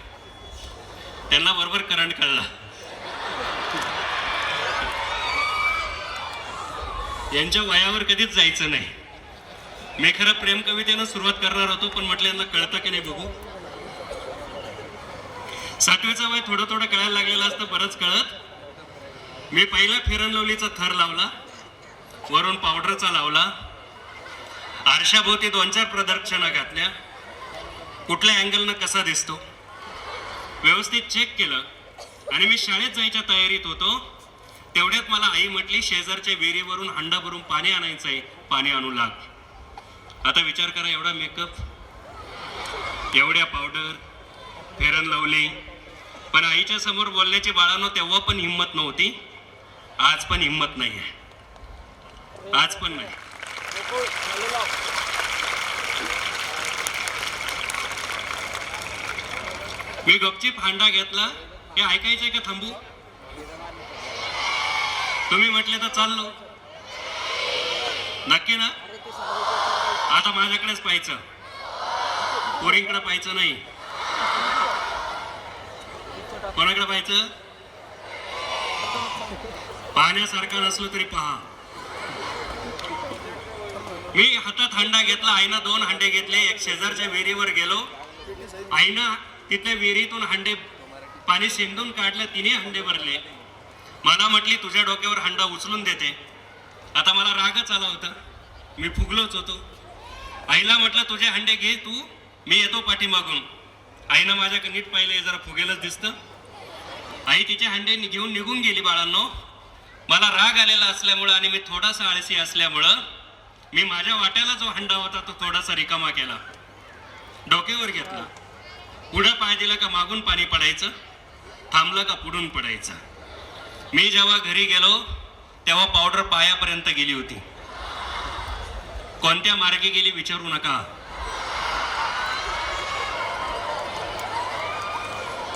त्यांना बरोबर करंट कळला. यांच्या वयावर कधीच जायचं नाही. मी खरं प्रेम कवितेनं सुरुवात करणार होतो पण म्हटलं यांना कळतं की नाही बघू. 7वीचं वय थोडं थोडं कळायला लागलेलं असतं, बरंच कळत. मी पहिला फेअर अँड लव्हलीचा थर लावला, वरून पावडरचा लावला, आरशाभोवती 2-4 प्रदक्षिणा घातल्या, कुठल्या अँगलनं कसा दिसतो व्यवस्थित चेक केलं आणि मी शाळेत जायच्या तयारीत होतो. तेवढ्यात मला आई म्हटली, शेजारच्या विहिरीवरून हंडा भरून पाणी आणायचं आहे, पाणी आणू लाग. आता विचार करा, एवढा मेकअप, एवढ्या पावडर, फेअर अँड लव्हली, पण आईच्या समोर बोलण्याची बाळांनो तेव्हा पण हिंमत नव्हती. आज पण हिंमत नाही आहे, आज पण नाही. मी गपचीप हांडा घेतला. हे ऐकायचंय का थांबू? तुम्ही म्हटले तर चाललो. नक्की ना? आता माझ्याकडेच पाहायचं, पोरींकडे पाहायचं नाही. कोणाकडे पाहायचं? पाहण्यासारखं नसलं तरी पहा. मी हातात हंडा घेतला. आईनं 2 हंडे घेतले. एक शेजारच्या विहिरीवर गेलो. आईनं तिथल्या विहिरीतून हंडे पाणी शेंदून काढलं. 3 हंडे भरले. मला म्हटली, तुझ्या डोक्यावर हंडा उचलून देते. आता मला रागच आला होता, मी फुगलोच होतो. आईला म्हटलं, तुझे हंडे घे तू, मी येतो पाठीमागून. आईनं माझ्याकडे नीट पाहिलं, जरा फुगेलच दिसतं. आई तिचे हंडे घेऊन निघून गेली. बाळांनो, मला राग आलेला असल्यामुळं आणि मी थोडासा आळसी असल्यामुळं मी माझ्या वाट्याला जो हंडा होता तो थोडासा रिकामा केला, डोक्यावर घेतला. पुढं पाय दिला का मागून पाणी पडायचं, थांबलं का पुढून पडायचं. मी जेव्हा घरी गेलो तेव्हा पावडर पायापर्यंत गेली होती. कोणत्या मार्गे गेली विचारू नका.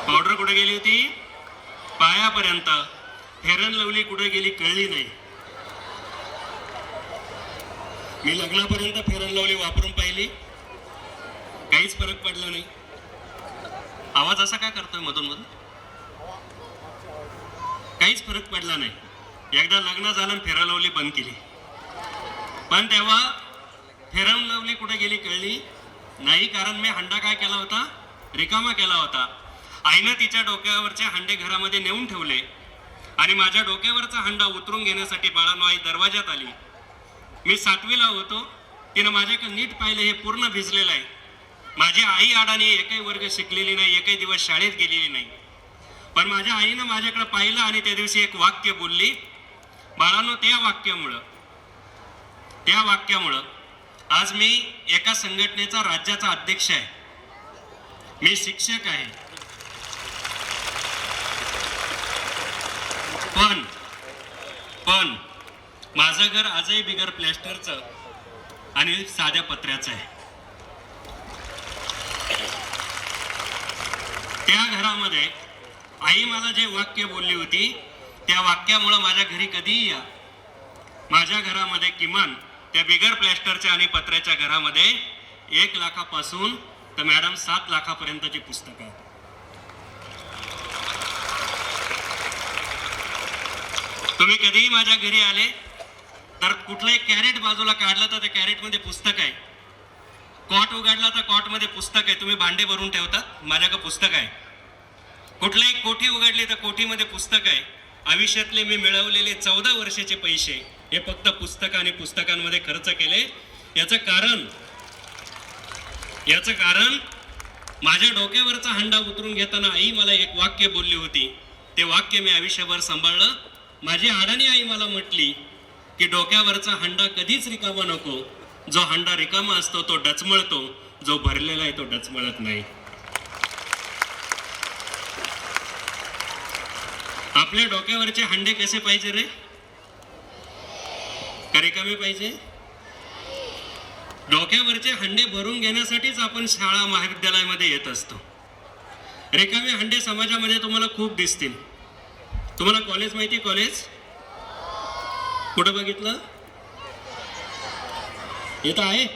पावडर कुठे गेली होती? पायापर्यंत. फेअर अँड लव्हली कुठे गेली कळली नाही. मी लग्नापर्यंत फेअर अँड लव्हली वापरून पाहिली, काहीच फरक पडला नाही. आवाज असा का करतोय मधून मधून? काहीच फरक पडला नाही. एकदा लग्न झालं, फेअर अँड लव्हली बंद केली. पण तेव्हा फेरम लवली कुठे गेली कळली नाही, कारण मी हंडा काय केला होता, रिकामा केला होता. आईनं तिच्या डोक्यावरचे हंडे घरामध्ये नेऊन ठेवले आणि माझ्या डोक्यावरचा हंडा उतरून घेण्यासाठी बाळानो आई दरवाजात आली. मी 7वीला होतो. तिनं माझ्याकडे नीट पाहिलं, हे पूर्ण भिजलेलं आहे. माझी आई अडाणी एकही वर्ग शिकलेली नाही, एकही दिवस शाळेत गेलेली नाही. पण माझ्या आईनं माझ्याकडे पाहिलं आणि त्या दिवशी एक वाक्य बोलली. बाळांनो, त्या वाक्यामुळं आज मी एका संघटनेचा राज्याचा अध्यक्ष आहे, मी शिक्षक आहे. पण माझं घर आजही बिगर प्लॅस्टरचं आणि साध्या पत्र्याचं आहे. त्या घरामध्ये आई मला जे वाक्य बोलली होती, त्या वाक्यामुळं माझ्या घरी कधीही या, माझ्या घरामध्ये किमान त्या बिगर प्लॅस्टरच्या आणि पत्र्याच्या घरामध्ये 1 लाखापासून तर मॅडम 7 लाखापर्यंतची पुस्तकं आहेत. तुम्ही कधीही माझ्या घरी आले तर कुठलंही कॅरेट बाजूला काढलं तर त्या कॅरेटमध्ये पुस्तक आहे. कॉट उघडला तर कॉटमध्ये पुस्तक आहे. तुम्ही भांडे भरून ठेवतात, माझ्याकडे पुस्तक आहे. कुठलाही कोठी उघडली तर कोठीमध्ये पुस्तक आहे. आयुष्यातले मी मिळवलेले 14 वर्षाचे पैसे हे फक्त पुस्तक आणि पुस्तकांमध्ये खर्च केले. याचं कारण माझ्या डोक्यावरचा हंडा उतरून घेताना आई मला एक वाक्य बोलली होती. ते वाक्य मी आयुष्यभर सांभाळलं. माझी अडाणी आई मला म्हटली की डोक्यावरचा हंडा कधीच रिकामा नको. जो हंडा रिकामा असतो तो डचमळतो, जो भरलेला आहे तो डचमळत नाही. आपल्या डोक्यावरचे हंडे कसे पाहिजे रे? का रिकामे पाहिजे? डोक्यावरचे हंडे भरून घेण्यासाठीच आपण शाळा महाविद्यालयामध्ये येत असतो. रिकामे हंडे समाजामध्ये तुम्हाला खूप दिसतील. तुम्हाला कॉलेज माहिती? कॉलेज कुठं बघितलं? इथं आहे.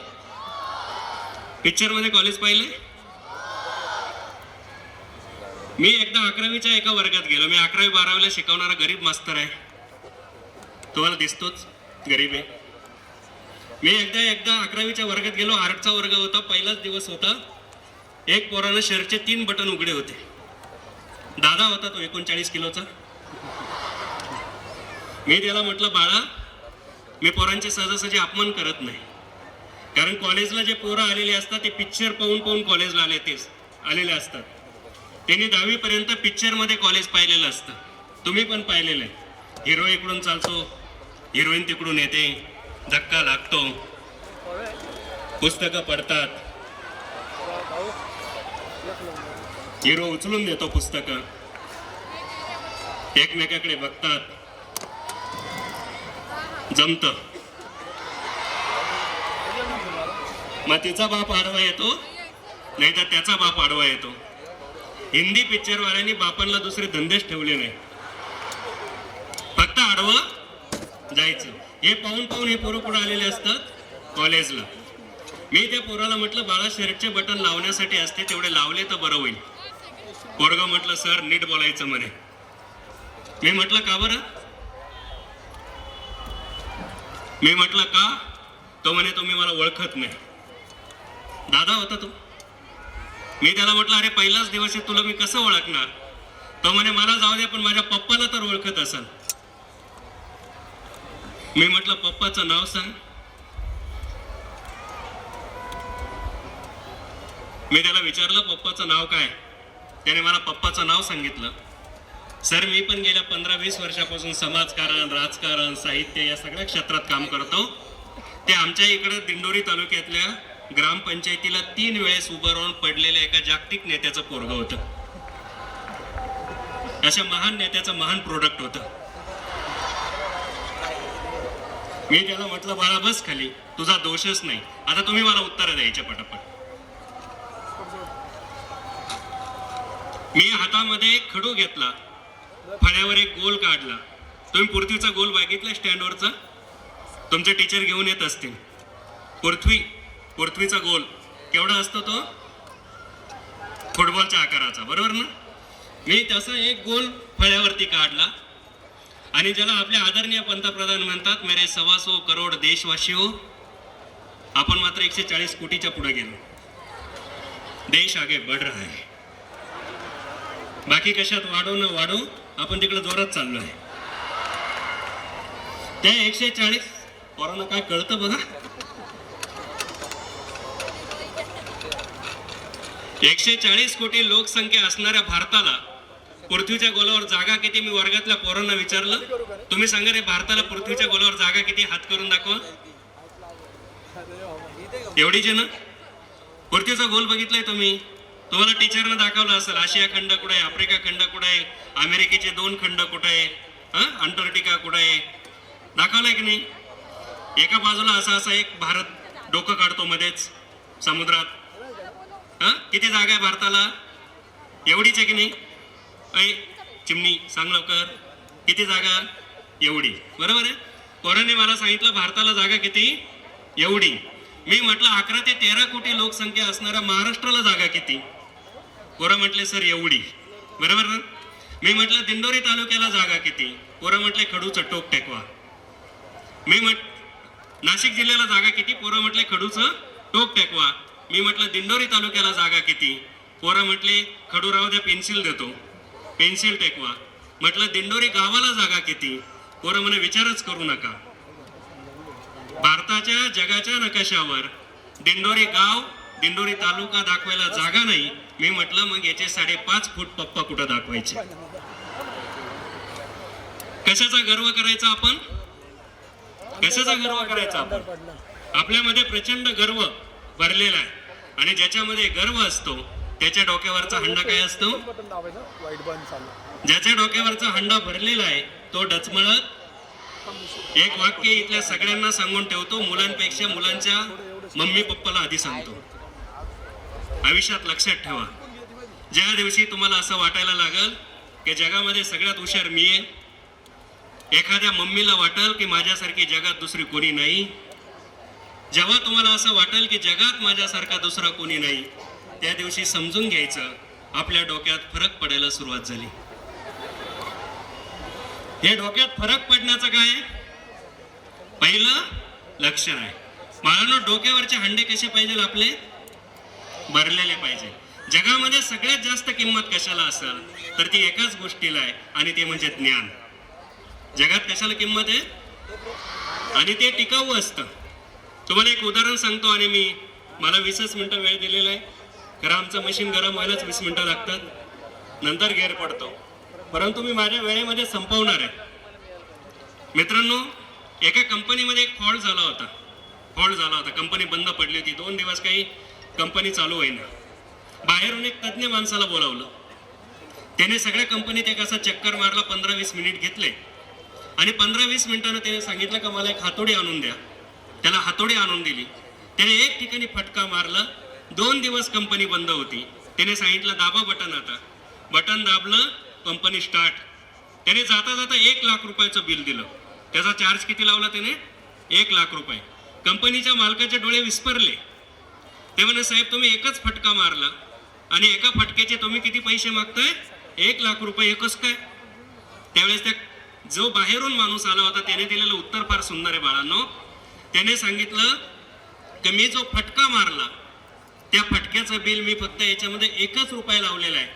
पिक्चर मध्ये कॉलेज पाहिले? मी एकदा 11वीच्या एका वर्गात गेलो. मी 11वी 12वीला शिकवणारा गरीब मास्तर आहे, तुम्हाला दिसतोच गरीब आहे. मी एकदा 11वीच्या वर्गात गेलो. आर्टचा वर्ग होता, पहिलाच दिवस होता. एक पोरानं शर्टचे 3 बटन उघडे होते. दादा होता तो 39 किलोचा. मी त्याला म्हटलं, बाळा, मी पोरांचे सहजासहजी अपमान करत नाही, कारण कॉलेजला जे पोरं आलेले असतात ते पिक्चर पाहून कॉलेजला आलेले असतात. त्यांनी 10वी पर्यंत पिक्चर मध्ये कॉलेज पाहिलेलं असतं. तुम्ही पण पाहिलेलं आहे. हिरो इकडून चालतो, हिरोईन तिकडून येते, धक्का लागतो, पुस्तकं पडतात, हिरो उचलून देतो पुस्तकं, एकमेकाकडे बघतात, जमतं. मग तिचा बाप आडवा येतो, नाही तर त्याचा बाप आडवा येतो. हिंदी पिक्चरवाल्यांनी बापांना दुसरे धंदेच ठेवले नाही, फक्त आडवं जायचं. हे पाहून हे पोरं पुढे आलेले असतात कॉलेजला. मी त्या पोराला म्हटलं, बाळा, शर्टचे बटन लावण्यासाठी असते, तेवढे लावले तर बरं होईल. पोरगं म्हटलं, सर नीट बोलायचं म्हणे. मी म्हटलं, का बरं? मी म्हटलं, का? तो म्हणे, तुम्ही मला ओळखत नाही. दादा होता तो. मी त्याला म्हटलं, अरे पहिलाच दिवस आहे, तुला मी कसं ओळखणार? तो म्हणे, मला जाऊ दे, पण माझ्या पप्पाला तर ओळखत असाल. मी म्हटलं, पप्पाचं नाव सांग. मी त्याला विचारलं, पप्पाचं नाव काय? त्याने मला पप्पाचं नाव सांगितलं. सर, मी पण गेल्या 15-20 वर्षापासून समाजकारण, राजकारण, साहित्य या सगळ्या क्षेत्रात काम करतो. ते आमच्या इकडे दिंडोरी तालुक्यातल्या ग्रामपंचायतीला 3 वेळेस उभं राहून पडलेल्या एका जागतिक नेत्याचं पोरगं होतं. अशा महान नेत्याचं महान प्रोडक्ट होतं. मी त्याला म्हटलं, बाळा बस खाली, तुझा दोषच नाही. आता तुम्ही मला उत्तर द्यायचे पटापट. मी हातामध्ये खडू घेतला, फळ्यावर एक गोल काढला. तुम्ही पृथ्वीचा गोल बघितला स्टँडवरचा? तुमचे टीचर घेऊन येत असतील. पृथ्वीचा गोल केवढा असतो? तो फुटबॉलच्या आकाराचा, बरोबर ना? मी तसा एक गोल फळ्यावरती काढला आणि ज्याला आपले आदरणीय पंतप्रधान म्हणतात, मेरे 125 करोड देशवासियो, आपण मात्र 140 कोटीच्या पुढे गेलो. देश आगे बढ़ रहा है. बाकी कशात वाढो न वाढो, आपण तिकडे जोरात चाललो आहे. त्या 140 पोरांना काय कळतं बघा. 140 कोटी लोकसंख्या असणाऱ्या भारताला पृथ्वीच्या गोलावर जागा किती? मी वर्गातल्या पोरांना विचारलं, तुम्ही सांगा रे, भारताला पृथ्वीच्या गोलावर जागा किती? हात करून दाखवा. एवढीच आहे ना? पृथ्वीचा गोल बघितलाय तुम्ही? तुम्हाला टीचरनं दाखवलं असेल, आशिया खंड कुठे आहे, आफ्रिका खंड कुठे आहे, अमेरिकेचे 2 खंड कुठे आहे, अंटार्क्टिका कुठे आहे, दाखवलंय की नाही? एका बाजूला असा एक भारत डोकं काढतो मध्येच समुद्रात. किती जागा आहे भारताला? एवढीच आहे की नाही? ऐ चिमणी सांग लवकर, किती जागा? एवढी. बरोबर आहे. पोरांनी मला सांगितलं भारताला जागा किती? एवढी. मी म्हटलं 11 ते 13 कोटी लोकसंख्या असणाऱ्या महाराष्ट्राला जागा किती? पोरं म्हटले सर एवढी. बरोबर ना? मी म्हटलं दिंडोरी तालुक्याला जागा किती? पोरं म्हटले खडूचं टोक टेकवा. मी नाशिक जिल्ह्याला जागा किती? पोरं म्हटले खडूचं टोक टेकवा. मी म्हटलं दिंडोरी तालुक्याला जागा किती? पोरं म्हटले खडू राहू द्या, पेन्सिल देतो, पेन्सिल टेकवा. म्हटलं दिंडोरी गावाला जागा किती? पोरं म्हणे विचारच करू नका. भारताच्या जगाच्या नकाशावर दिंडोरी गाव, दिंडोरी तालुका दाखवायला जागा नाही. मी म्हटलं मग याचे 5.5 फूट पप्पा कुठं दाखवायचे? कशाचा गर्व करायचा आपण? कशाचा गर्व करायचा आपण? आपल्यामध्ये प्रचंड गर्व भरलेला आहे. आणि ज्याच्यामध्ये गर्व असतो त्याच्या डोक्यावरचा हंडा काय असतो? ज्याच्या डोक्यावरचा हंडा भरलेला आहे तो डचमळत एक वाक्य इथल्या सगळ्यांना सांगून ठेवतो, मुलांपेक्षा मुलांच्या मम्मी पप्पाला आधी सांगतो. आयुष्यात लक्षात ठेवा, ज्या दिवशी तुम्हाला असं वाटायला लागल की जगामध्ये सगळ्यात हुशार मी आहे, एखाद्या मम्मीला वाटेल की माझ्यासारखी जगात दुसरी कोणी नाही, जेव्हा तुम्हाला असं वाटेल की जगात माझ्यासारखा दुसरा कोणी नाही, त्या दिवशी समजून घ्यायचं आपल्या डोक्यात फरक पडायला सुरुवात झाली. हे डोक्यात फरक पडण्याचं काय पहिलं लक्षण आहे. मला डोक्यावरचे हंडे कसे पाहिजे? आपले भरलेले पाहिजे. जगामध्ये सगळ्यात जास्त किंमत कशाला असेल तर ती एकाच गोष्टीला आहे, आणि ते म्हणजे ज्ञान. जगात कशाला किंमत आहे? आणि ते टिकाऊ असतं. तुम्हाला एक उदाहरण सांगतो, आणि मला 20 मिनिटं वेळ दिलेला आहे. खरं आमचं मशीन गरम व्हायलाच 20 मिनिटं लागतात, नंतर गेअर पडतो, परंतु मी माझ्या वेळेमध्ये संपवणार आहे. मित्रांनो, एका कंपनीमध्ये एक फॉल्ट झाला होता. कंपनी बंद पडली होती. 2 दिवस काही कंपनी चालू होईना. बाहेरून एक तज्ञ माणसाला बोलावलं. त्याने सगळ्या कंपनीत एक असा चक्कर मारला, 15-20 मिनिट घेतले, आणि 15-20 मिनिटांना त्याने सांगितलं का मला एक हातोडी आणून द्या. त्याला हातोडी आणून दिली. त्याने एक ठिकाणी फटका मारला. 2 दिवस कंपनी बंद होती. त्याने सांगितलं दाबा बटन. आता बटन दाबलं, कंपनी स्टार्ट. त्याने जाता जाता 1 लाख रुपयाचं बिल दिलं. त्याचा चार्ज किती लावला त्याने? 1 लाख रुपये. कंपनीच्या मालकाचे डोळे विस्फरले. ते म्हणे साहेब तुम्ही एकच फटका मारला आणि एका फटक्याचे तुम्ही किती पैसे मागताय? 1 लाख रुपये. एकच काय? त्यावेळेस त्या जो बाहेरून माणूस आला होता त्याने दिलेलं उत्तर फार सुंदर आहे बाळांनो. त्याने सांगितलं की मी जो फटका मारला त्या फटक्याचं बिल मी फक्त याच्यामध्ये 1 रुपया लावलेला आहे.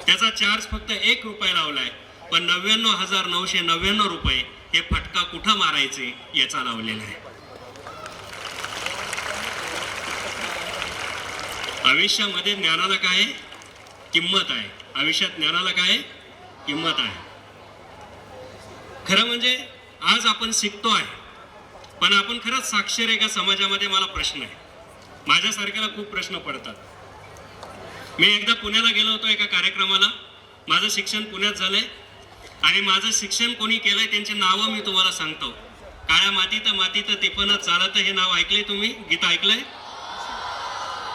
त्याचा चार्ज फक्त 1 रुपया लावलाय, पण 99,999 रुपये हे फटका कुठं मारायचे याचा लावलेला आहे. आयुष्यामध्ये ज्ञानाला काय किंमत आहे? आयुष्यात ज्ञानाला काय किंमत आहे? खरं म्हणजे आज आपण शिकतो आहे, पण आपण खरंच साक्षर आहे का समाजामध्ये? मला प्रश्न आहे. माझ्यासारख्याला खूप प्रश्न पडतात. मी एकदा पुण्याला गेलो होतो एका कार्यक्रमाला. माझं शिक्षण पुण्यात झालंय, आणि माझं शिक्षण कोणी केलंय त्यांची नावं मी तुम्हाला सांगतो. काळ्या मातीत मातीत टिपण चालत हे नाव ऐकलंय तुम्ही? गीत ऐकलंय?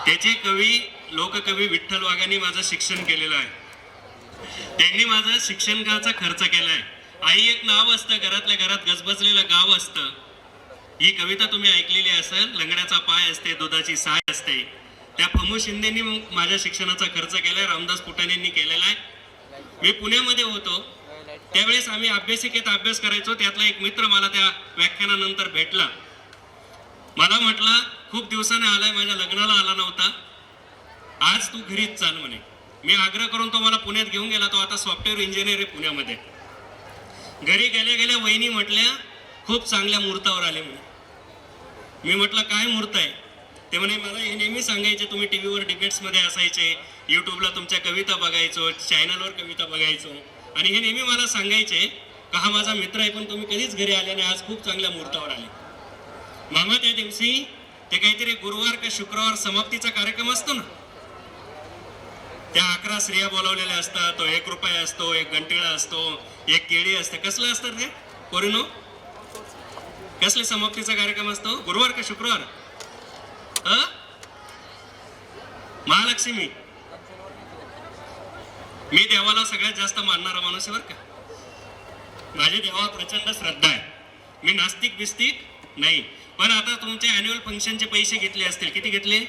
त्याचे कवी लोककवी विठ्ठल वाघांनी माझं शिक्षण केलेलं आहे. त्यांनी माझं शिक्षणाचा खर्च केलाय. आई एक नाव असतं, घरातल्या घरात गजबजलेलं गाव असतं. ही कविता तुम्ही ऐकलेली असेल. लंगड्याचा पाय असते, दुधाची साय असते. त्या फमू शिंदेनी माझ्या शिक्षणाचा खर्च केलाय, रामदास फुटाणेंनी केलेला आहे. मी पुण्यामध्ये होतो त्यावेळेस आम्ही अभ्यासिकेत अभ्यास करायचो. त्यातला एक मित्र मला त्या व्याख्यानानंतर भेटला. मला म्हटला, खूप दिवसाने आलाय, माझ्या लग्नाला आला नव्हता, आज तू घरीच चाल म्हणे. मी आग्रह करून तो मला पुण्यात घेऊन गेला. तो आता सॉफ्टवेअर इंजिनियर आहे पुण्यामध्ये. घरी गेल्या गेल्या वहिनी म्हटल्या, खूप चांगल्या मुहूर्तावर आले म्हणे. मी म्हटलं, काय मुहूर्त आहे? ते म्हणे, मला हे नेहमी सांगायचे, तुम्ही टी व्हीवर डिबेट्समध्ये असायचे, यूट्यूबला तुमच्या कविता बघायचो, चॅनलवर कविता बघायचो, आणि हे नेहमी मला सांगायचे का हा माझा मित्र आहे, पण तुम्ही कधीच घरी आले नाही, आज खूप चांगल्या मुहूर्तावर आले. मामा त्या दिवशी ते काहीतरी गुरुवार का शुक्रवार समाप्तीचा कार्यक्रम असतो ना, त्या 11 स्त्रिया बोलावलेल्या असतात, तो 1 रुपया असतो, 1 घंटिळा असतो, 1 केळी असते. कसलं असतं ते पोरीनो? कसले समाप्तीचा कार्यक्रम असतो? गुरुवार का शुक्रवार? महालक्ष्मी. मी देवाला सगळ्यात जास्त मानणारा माणूस आहे बरं का. माझी देवावर प्रचंड श्रद्धा आहे. मी नास्तिक बिस्तिक नाही. पण आता तुमच्या अॅन्युअल फंक्शनचे पैसे घेतले असतील. किती घेतले?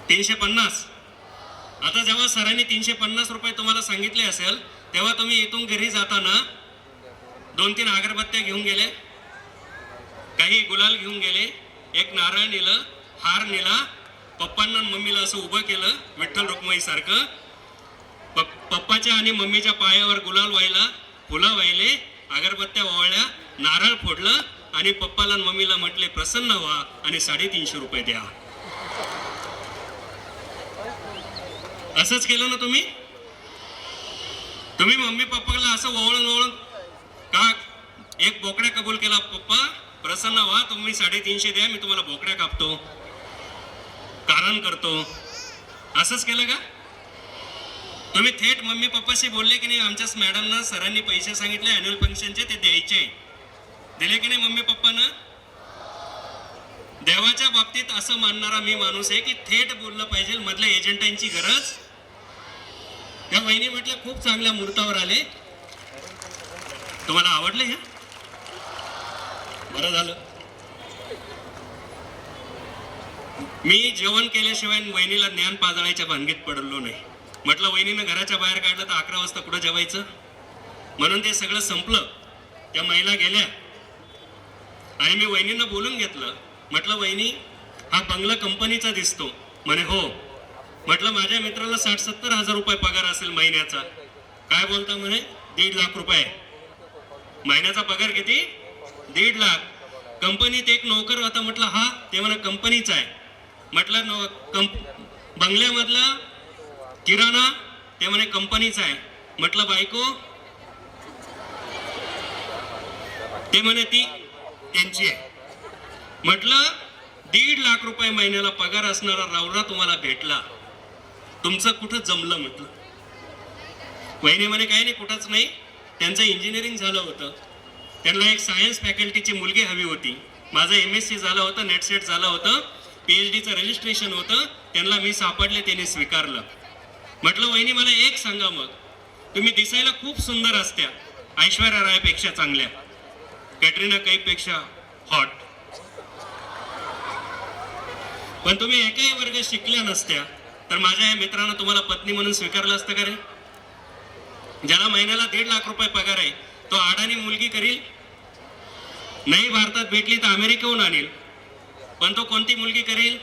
350. आता जेव्हा सरांनी 350 रुपये तुम्हाला सांगितले असेल, तेव्हा तुम्ही इथून घरी जाताना 2-3 अगरबत्त्या घेऊन गेले, काही गुलाल घेऊन गेले, 1 नारळ नेलं, हार नेला, पप्पांना मम्मीला असं उभं केलं विठ्ठल रुक्माई सारखं. पप्पाच्या आणि मम्मीच्या पायावर गुलाल व्हायला, फुलं वाहिले, अगरबत्त्या ओवाळल्या, नारळ फोडलं, आणि पप्पाला आणि मम्मीला म्हटले, प्रसन्न व्हा आणि 350 रुपये द्या. असंच केलं ना तुम्ही? तुम्ही मम्मी पप्पाला असं ओवळून का एक बोकड्या कबूल केला, पप्पा प्रसन्न व्हा, तुम्ही 350 द्या, मी तुम्हाला बोकड्या कापतो, कारण करतो. असंच केलं का? तुम्ही थेट मम्मी पप्पाशी बोलले की नाही, आमच्याच मॅडमना सरांनी पैसे सांगितले अॅन्युअल फंक्शनचे, ते द्यायचे, दिले की नाही मम्मी पप्पांना? देवाच्या बाबतीत असं मानणारा मी माणूस आहे की थेट बोललं पाहिजे, मधल्या एजंटांची गरज. त्या वहिनी म्हटलं, खूप चांगल्या मुहूर्तावर आले, तुम्हाला आवडले? हे बरं झालं. मी जेवण केल्याशिवाय वहिनीला ज्ञान पाजळायच्या भानगीत पडलो नाही. म्हटलं, वहिनीनं घराच्या बाहेर काढलं तर 11 वाजता कुठं जेवायचं? म्हणून ते सगळं संपलं. त्या महिला गेल्या आणि मी वहिनींना बोलून घेतलं. म्हटलं, वहिनी, हा बंगला कंपनीचा दिसतो. म्हणे, हो. म्हटलं, माझ्या मित्राला 60-70 हजार रुपये पगार असेल महिन्याचा. काय बोलता? म्हणे 1.5 लाख रुपये महिन्याचा पगार. किती? 1.5 लाख. कंपनीत एक नोकर होता. म्हटलं, हा? ते म्हणा कंपनीचा आहे. म्हटलं, बंगल्यामधला किराणा? ते म्हणे कंपनीचा आहे. म्हटलं, बायको? ते म्हणे ती त्यांची आहे. म्हटलं, 1.5 लाख रुपये महिन्याला पगार असणारा रावरा तुम्हाला भेटला, तुमचं कुठं जमलं? म्हटलं. वहिनी म्हणे, काही नाही, कुठंच नाही. त्यांचं इंजिनिअरिंग झालं होतं, त्यांना एक सायन्स फॅकल्टीची मुलगी हवी होती. माझं MSc झालं होतं, नेटसेट झालं होतं, PhDचं रजिस्ट्रेशन होतं, त्यांना मी सापडले, त्यांनी स्वीकारलं. म्हटलं, वहिनी मला एक सांगा, मग तुम्ही दिसायला खूप सुंदर असत्या, ऐश्वर्या रायपेक्षा चांगल्या, कॅटरीना कैफपेक्षा हॉट, पण तुम्ही एकही वर्ग शिकल्या नसत्या, तर माझ्या या मित्रानं तुम्हाला पत्नी म्हणून स्वीकारलं असतं का रे? ज्याला महिन्याला 1.5 लाख रुपये पगार आहे, तो अडाणी मुलगी करील? नाही भारतात भेटली तर अमेरिकेहून आणील, पण तो कोणती मुलगी करील?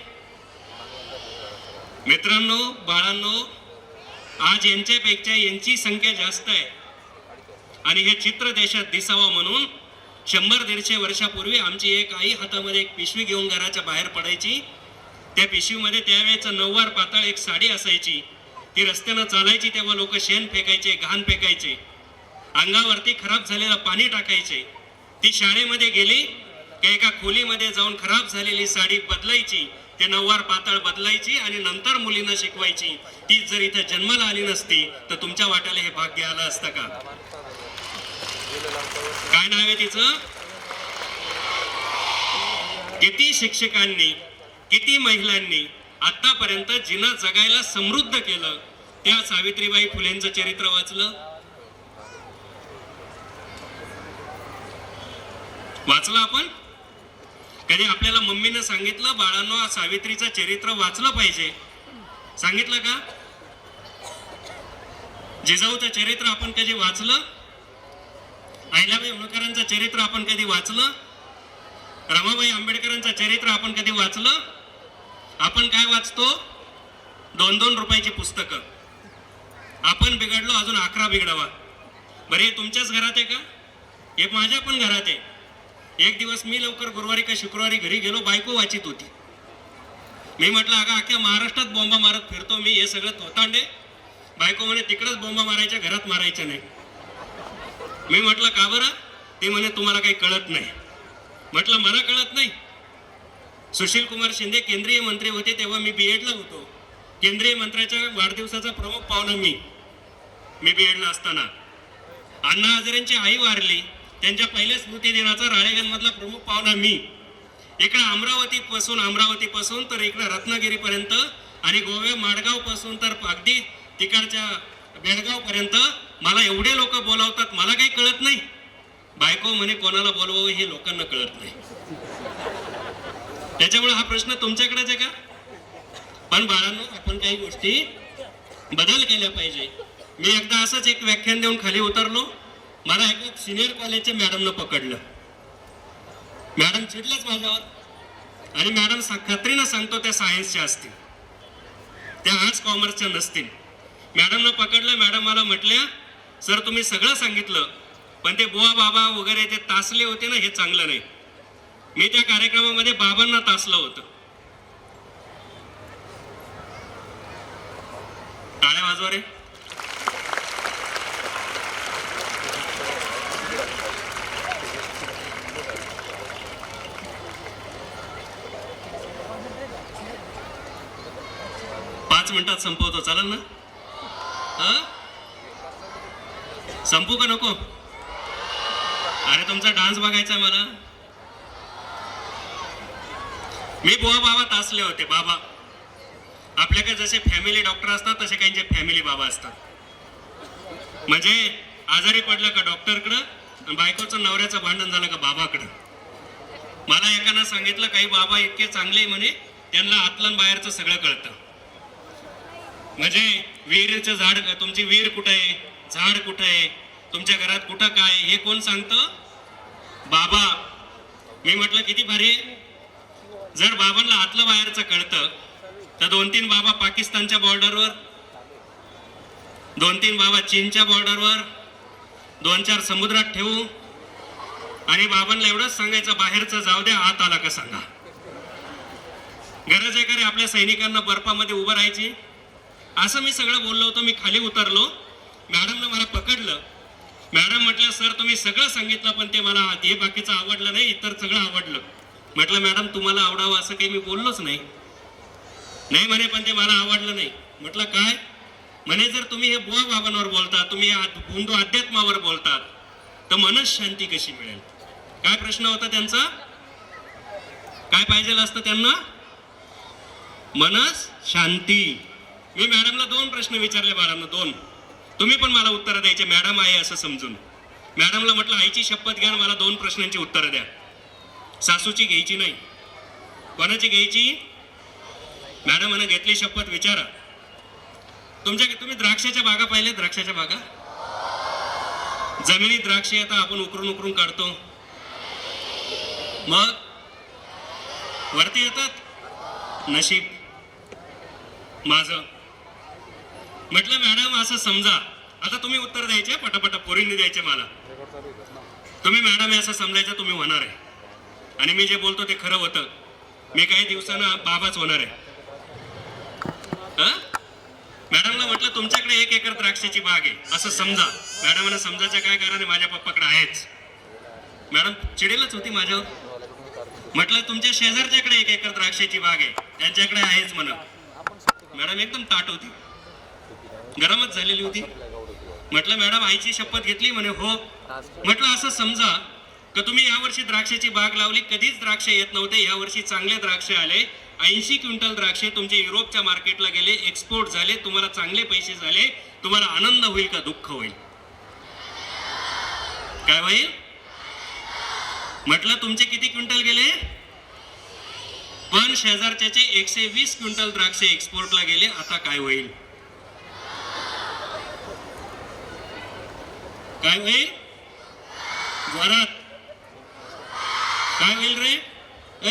मित्रांनो, बाळांनो, आज यांच्यापेक्षा यांची संख्या जास्त आहे, आणि हे चित्र देशात दिसावं म्हणून 100-150 वर्षापूर्वी आमची एक आई हातामध्ये एक पिशवी घेऊन घराच्या बाहेर पडायची. त्या पिशवीमध्ये त्यावेळेचं नऊवार पातळ एक साडी असायची. ती रस्त्यानं चालायची तेव्हा लोक शेण फेकायचे, घाण फेकायचे, अंगावरती खराब झालेलं पाणी टाकायचे. ती शाळेमध्ये गेली की एका खोलीमध्ये जाऊन खराब झालेली साडी बदलायची, ते नऊवार पातळ बदलायची आणि नंतर मुलींना शिकवायची. ती जर इथे जन्माला आली नसती तर तुमच्या वाट्याला हे भाग्य आलं असतं का? काय नाव आहे तिचं? किती शिक्षकांनी, किती महिलांनी आतापर्यंत जिनं जगायला समृद्ध केलं, त्या सावित्रीबाई फुलेंचं चरित्र वाचलं आपण? कधी आपल्याला मम्मीनं सांगितलं, बाळांनो सावित्रीचं चरित्र वाचलं पाहिजे? सांगितलं का? जिजाऊचं चरित्र आपण कधी वाचलं? अहिल्याबाई होळकरांचं चरित्र आपण कधी वाचलं? रमाबाई आंबेडकरांचं चरित्र आपण कधी वाचलं? आपण काय वाचतो? 2-2 रुपयाची पुस्तकं. आपण बिघडलो, अजून 11 बिघडावा. बरं, हे तुमच्याच घरात आहे का? हे माझ्या पण घरात आहे. एक दिवस मी लवकर गुरुवारी का शुक्रवारी घरी गेलो, बायको वाचित होती. मी म्हटलं, अगं अख्ख्या महाराष्ट्रात बोंबा मारत फिरतो मी, हे सगळं थोतांडे. बायको म्हणे, तिकडंच बोंबा मारायच्या, घरात मारायच्या नाही. मी म्हटलं, का बरं? ते म्हणे, तुम्हाला काही कळत नाही. म्हटलं, मला कळत नाही. सुशील कुमार शिंदे केंद्रीय मंत्री होते तेव्हा मी बीएडला होतो. केंद्रीय मंत्र्याच्या वाढदिवसाचा प्रमुख पाहुणा मी बीएडला असताना. अण्णा हजारेंची आई वारली, त्यांच्या पहिल्या स्मृती दिनाचा राळेगणमधला प्रमुख पाहुणा मी. इकडे अमरावतीपासून तर इकडे रत्नागिरीपर्यंत आणि गोव्या माडगावपासून तर अगदी तिकडच्या बेळगावपर्यंत मला एवढे लोक बोलावतात, मला काही कळत नाही. बायको म्हणे, कोणाला बोलवावं हे लोकांना कळत नाही. त्याच्यामुळे हा प्रश्न तुमच्याकडेच आहे का? पण बाळांनो, आपण काही गोष्टी बदल केल्या पाहिजे. मी एकदा असंच एक व्याख्यान देऊन खाली उतरलो. मला एका सिनियर कॉलेजच्या मॅडमनं पकडलं. मॅडम चिडल्याच माझ्यावर आणि मॅडम खात्रीनं सांगतो त्या सायन्सच्या असतील, त्या आर्ट्स कॉमर्सच्या नसतील. मॅडमनं पकडलं. मॅडम मला म्हटल्या, सर तुम्ही सगळं सांगितलं, पण ते बुवा बाबा वगैरे ते तासले होते ना, हे चांगलं नाही. मी त्या कार्यक्रमामध्ये बाबांना तासलं होतं. टाळ्या वाजवा रे. पाच मिनिटात संपवतो, चालेल ना? संपू का नको? अरे तुमचा डान्स बघायचा मला. मी बुवा बाबा तासले होते. बाबा आपल्याकडे जसे फॅमिली डॉक्टर असतात तसे काहींचे फॅमिली बाबा असतात. म्हणजे आजारी पडलं का डॉक्टरकडं, आणि बायकोचं नवऱ्याचं भांडण झालं का बाबाकडं. मला एकानं सांगितलं, काही बाबा इतके चांगले म्हणे, त्यांना आतलं बाहेरचं सगळं कळतं. म्हणजे विहिरीचं झाड, तुमची विहीर कुठं आहे, झाड कुठं आहे, तुमच्या घरात कुठं काय, हे कोण सांगतं? बाबा. मी म्हटलं, किती भारी. जर बाबांना आतलं बाहेरचं कळतं तर 2-3 बाबा पाकिस्तानच्या बॉर्डरवर, 2-3 बाबा चीनच्या बॉर्डरवर, 2-4 समुद्रात ठेवू आणि बाबांना एवढंच सांगायचं, बाहेरचं जाऊ द्या, आत आला का सांगा. गरज आहे का रे आपल्या सैनिकांना बर्फामध्ये उभं राहायची? असं मी सगळं बोललो होतो. मी खाली उतरलो. मॅडमनं मला पकडलं. मॅडम म्हटलं, सर तुम्ही सगळं सांगितलं, पण ते मला हे बाकीचं आवडलं नाही, इतर सगळं आवडलं. म्हटलं, मॅडम तुम्हाला आवडावं असं काही मी बोललोच नाही. नाही म्हणे, पण ते मला आवडलं नाही. म्हटलं, काय? म्हणे, जर तुम्ही हे बुवा बाबांवर बोलता, तुम्ही हिंदू अध्यात्मावर बोलतात, तर मनस शांती कशी मिळेल? काय प्रश्न होता त्यांचा? काय पाहिजे असतं त्यांना? मनस शांती. मी मॅडमला 2 प्रश्न विचारले बाळांना, 2. तुम्ही पण मला उत्तरं द्यायचे, मॅडम आहे असं समजून. मॅडमला म्हटलं, आईची शपथ घ्या, मला 2 प्रश्नांची उत्तरं द्या. सासूची घ्यायची नाही. कोणाची घ्यायची? मॅडम म्हणे, घेतली शपथ, विचारा. तुम्ही द्राक्षाच्या बागा पाहिल्या? द्राक्षाच्या बागा, जमिनीत द्राक्ष येतात, आपण उकरून काढतो, मग वरती येतात. नशीब माझं. म्हटलं, मॅडम असं समजा, आता तुम्ही उत्तर द्यायचे, पटापटा पोरींनी द्यायचे मला. तुम्ही मॅडम हे असं समजायचं, तुम्ही होणार आहे आणि मी जे बोलतो ते खरं होतं. मी काही दिवसानं बाबाच होणार आहे. मॅडमला म्हटलं, तुमच्याकडे 1 एकर द्राक्षाची बाग आहे असं समजा. मॅडमला समजायचं काय कारण आहे, माझ्या पप्पाकडे आहेच. मॅडम चिडेलच होती माझ्यावर. म्हटलं, तुमच्या शेजारच्याकडे 1 एकर द्राक्षाची बाग आहे, त्यांच्याकडे आहेच म्हणा. मॅडम एकदम ताट होती, गरमच झालेली होती. म्हटलं, मॅडम आईची शपथ घेतली? म्हणे, हो. म्हटलं, असं समजा का तुम्ही यावर्षी द्राक्षाची बाग लावली, कधीच द्राक्ष येत नव्हते, यावर्षी चांगले द्राक्ष आले, 80 क्विंटल द्राक्षे तुमचे युरोपच्या मार्केटला गेले, एक्सपोर्ट झाले, तुम्हाला चांगले पैसे झाले, तुम्हाला आनंद होईल का दुःख होईल? काय होईल? म्हटलं, तुमचे किती क्विंटल गेले? पण शेजारच्याचे 120 क्विंटल द्राक्षे एक्सपोर्टला गेले, आता काय होईल? काय होईल? जोरात काय होईल रे?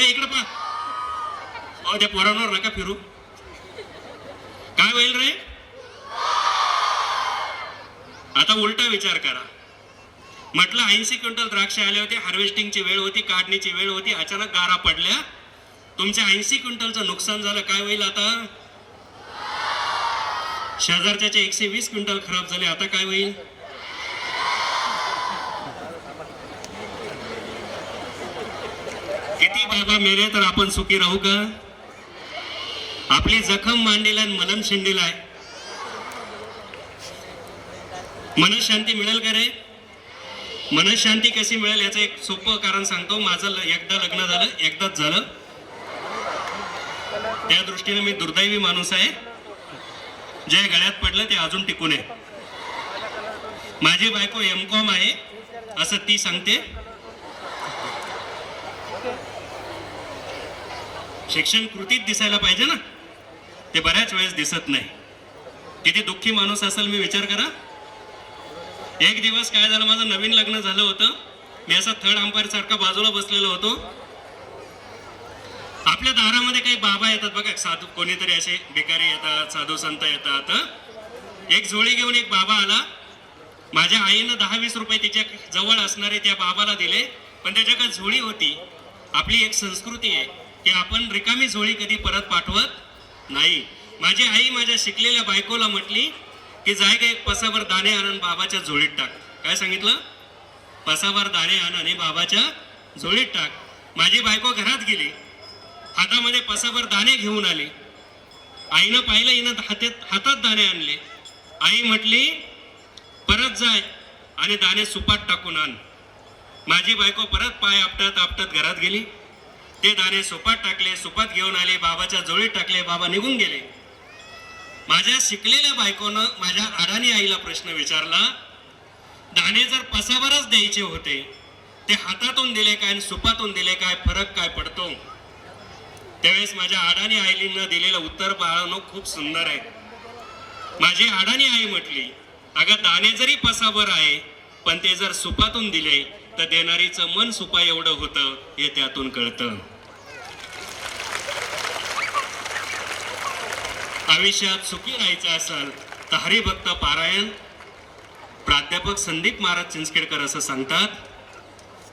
इकडे पहा. अहो त्या पोरांवर नका फिरू. काय होईल रे? आता उलटा विचार करा. म्हटलं 80 क्विंटल द्राक्ष आले होते, हार्वेस्टिंगची वेळ होती, काढणीची वेळ होती, अचानक गारा पडल्या, तुमच्या 80 क्विंटलचं नुकसान झालं. काय होईल आता? शेजारच्याचे 120 क्विंटल खराब झाले. आता काय होईल? किती बाबा मेले तर आपण सुखी राहू का? आपली जखम मांडीला आणि मलम शिंडीला आहे. मनशांती मिळेल का रे? मनशांती कशी मिळेल याचं एक सोपं कारण सांगतो. माझं एकदा लग्न झालं, एकदाच झालं. त्या दृष्टीने मी दुर्दैवी माणूस आहे. जे गळ्यात पडलं ते अजून टिकून आहे. माझी बायको M.Com आहे असं ती सांगते. शिक्षण कृतीत दिसायला पाहिजे ना, ते बऱ्याच वेळेस दिसत नाही. किती दुःखी माणूस असेल मी विचार करा. एक दिवस काय झालं, माझं नवीन लग्न झालं होतं. मी असा थर्ड अंपायर सारखा बाजूला बसलेलो होतो. आपल्या दारामध्ये काही बाबा येतात बघा, साधू कोणीतरी असे भिकारी येतात, साधू संत येतात. एक झोळी घेऊन एक बाबा आला. माझ्या आईनं 10-20 रुपये तिच्या जवळ असणारे त्या बाबाला दिले, पण त्याच्याकडे झोळी होती. आपली एक संस्कृती आहे की आपण रिकामी झोळी कधी परत पाठवत नाही. माझी आई माझ्या शिकलेल्या बायकोला म्हटली की जाय गे एक पसाभर दाणे आणून बाबाच्या झोळीत टाक. काय सांगितलं? पसाभर दाणे आण आणि बाबाच्या झोळीत टाक. माझी बायको घरात गेली, हातामध्ये पसाभर दाणे घेऊन आली. आईनं पाहिलं, हिनं हातात दाणे आणले. आई म्हटली परत जाय आणि दाणे सुपात टाकून आण. माझी बायको परत पाय आपटत आपटत घरात गेली. ते दाणे सुपात टाकले, सुपात घेऊन आले, बाबाच्या झोळीत टाकले. बाबा निघून गेले. माझ्या शिकलेल्या बायकोनं माझ्या अडाणी आईला प्रश्न विचारला, दाणे जर पसाभरच द्यायचे होते, ते हातातून दिले काय आणि सुपातून दिले काय, फरक काय पडतो? त्यावेळेस माझ्या अडाणी आईनं दिलेलं उत्तर बाळानो खूप सुंदर आहे. माझी अडाणी आई म्हटली, अगं दाणे जरी पसाभर आहे, पण ते जर सुपातून दिले तर देणारीचं मन सुपा एवढं होतं हे त्यातून कळतं. आयुष्यात सुखी राहायचं असेल तर हरिभक्त पारायण. प्राध्यापक संदीप महाराज चिंचखेडकर असं सांगतात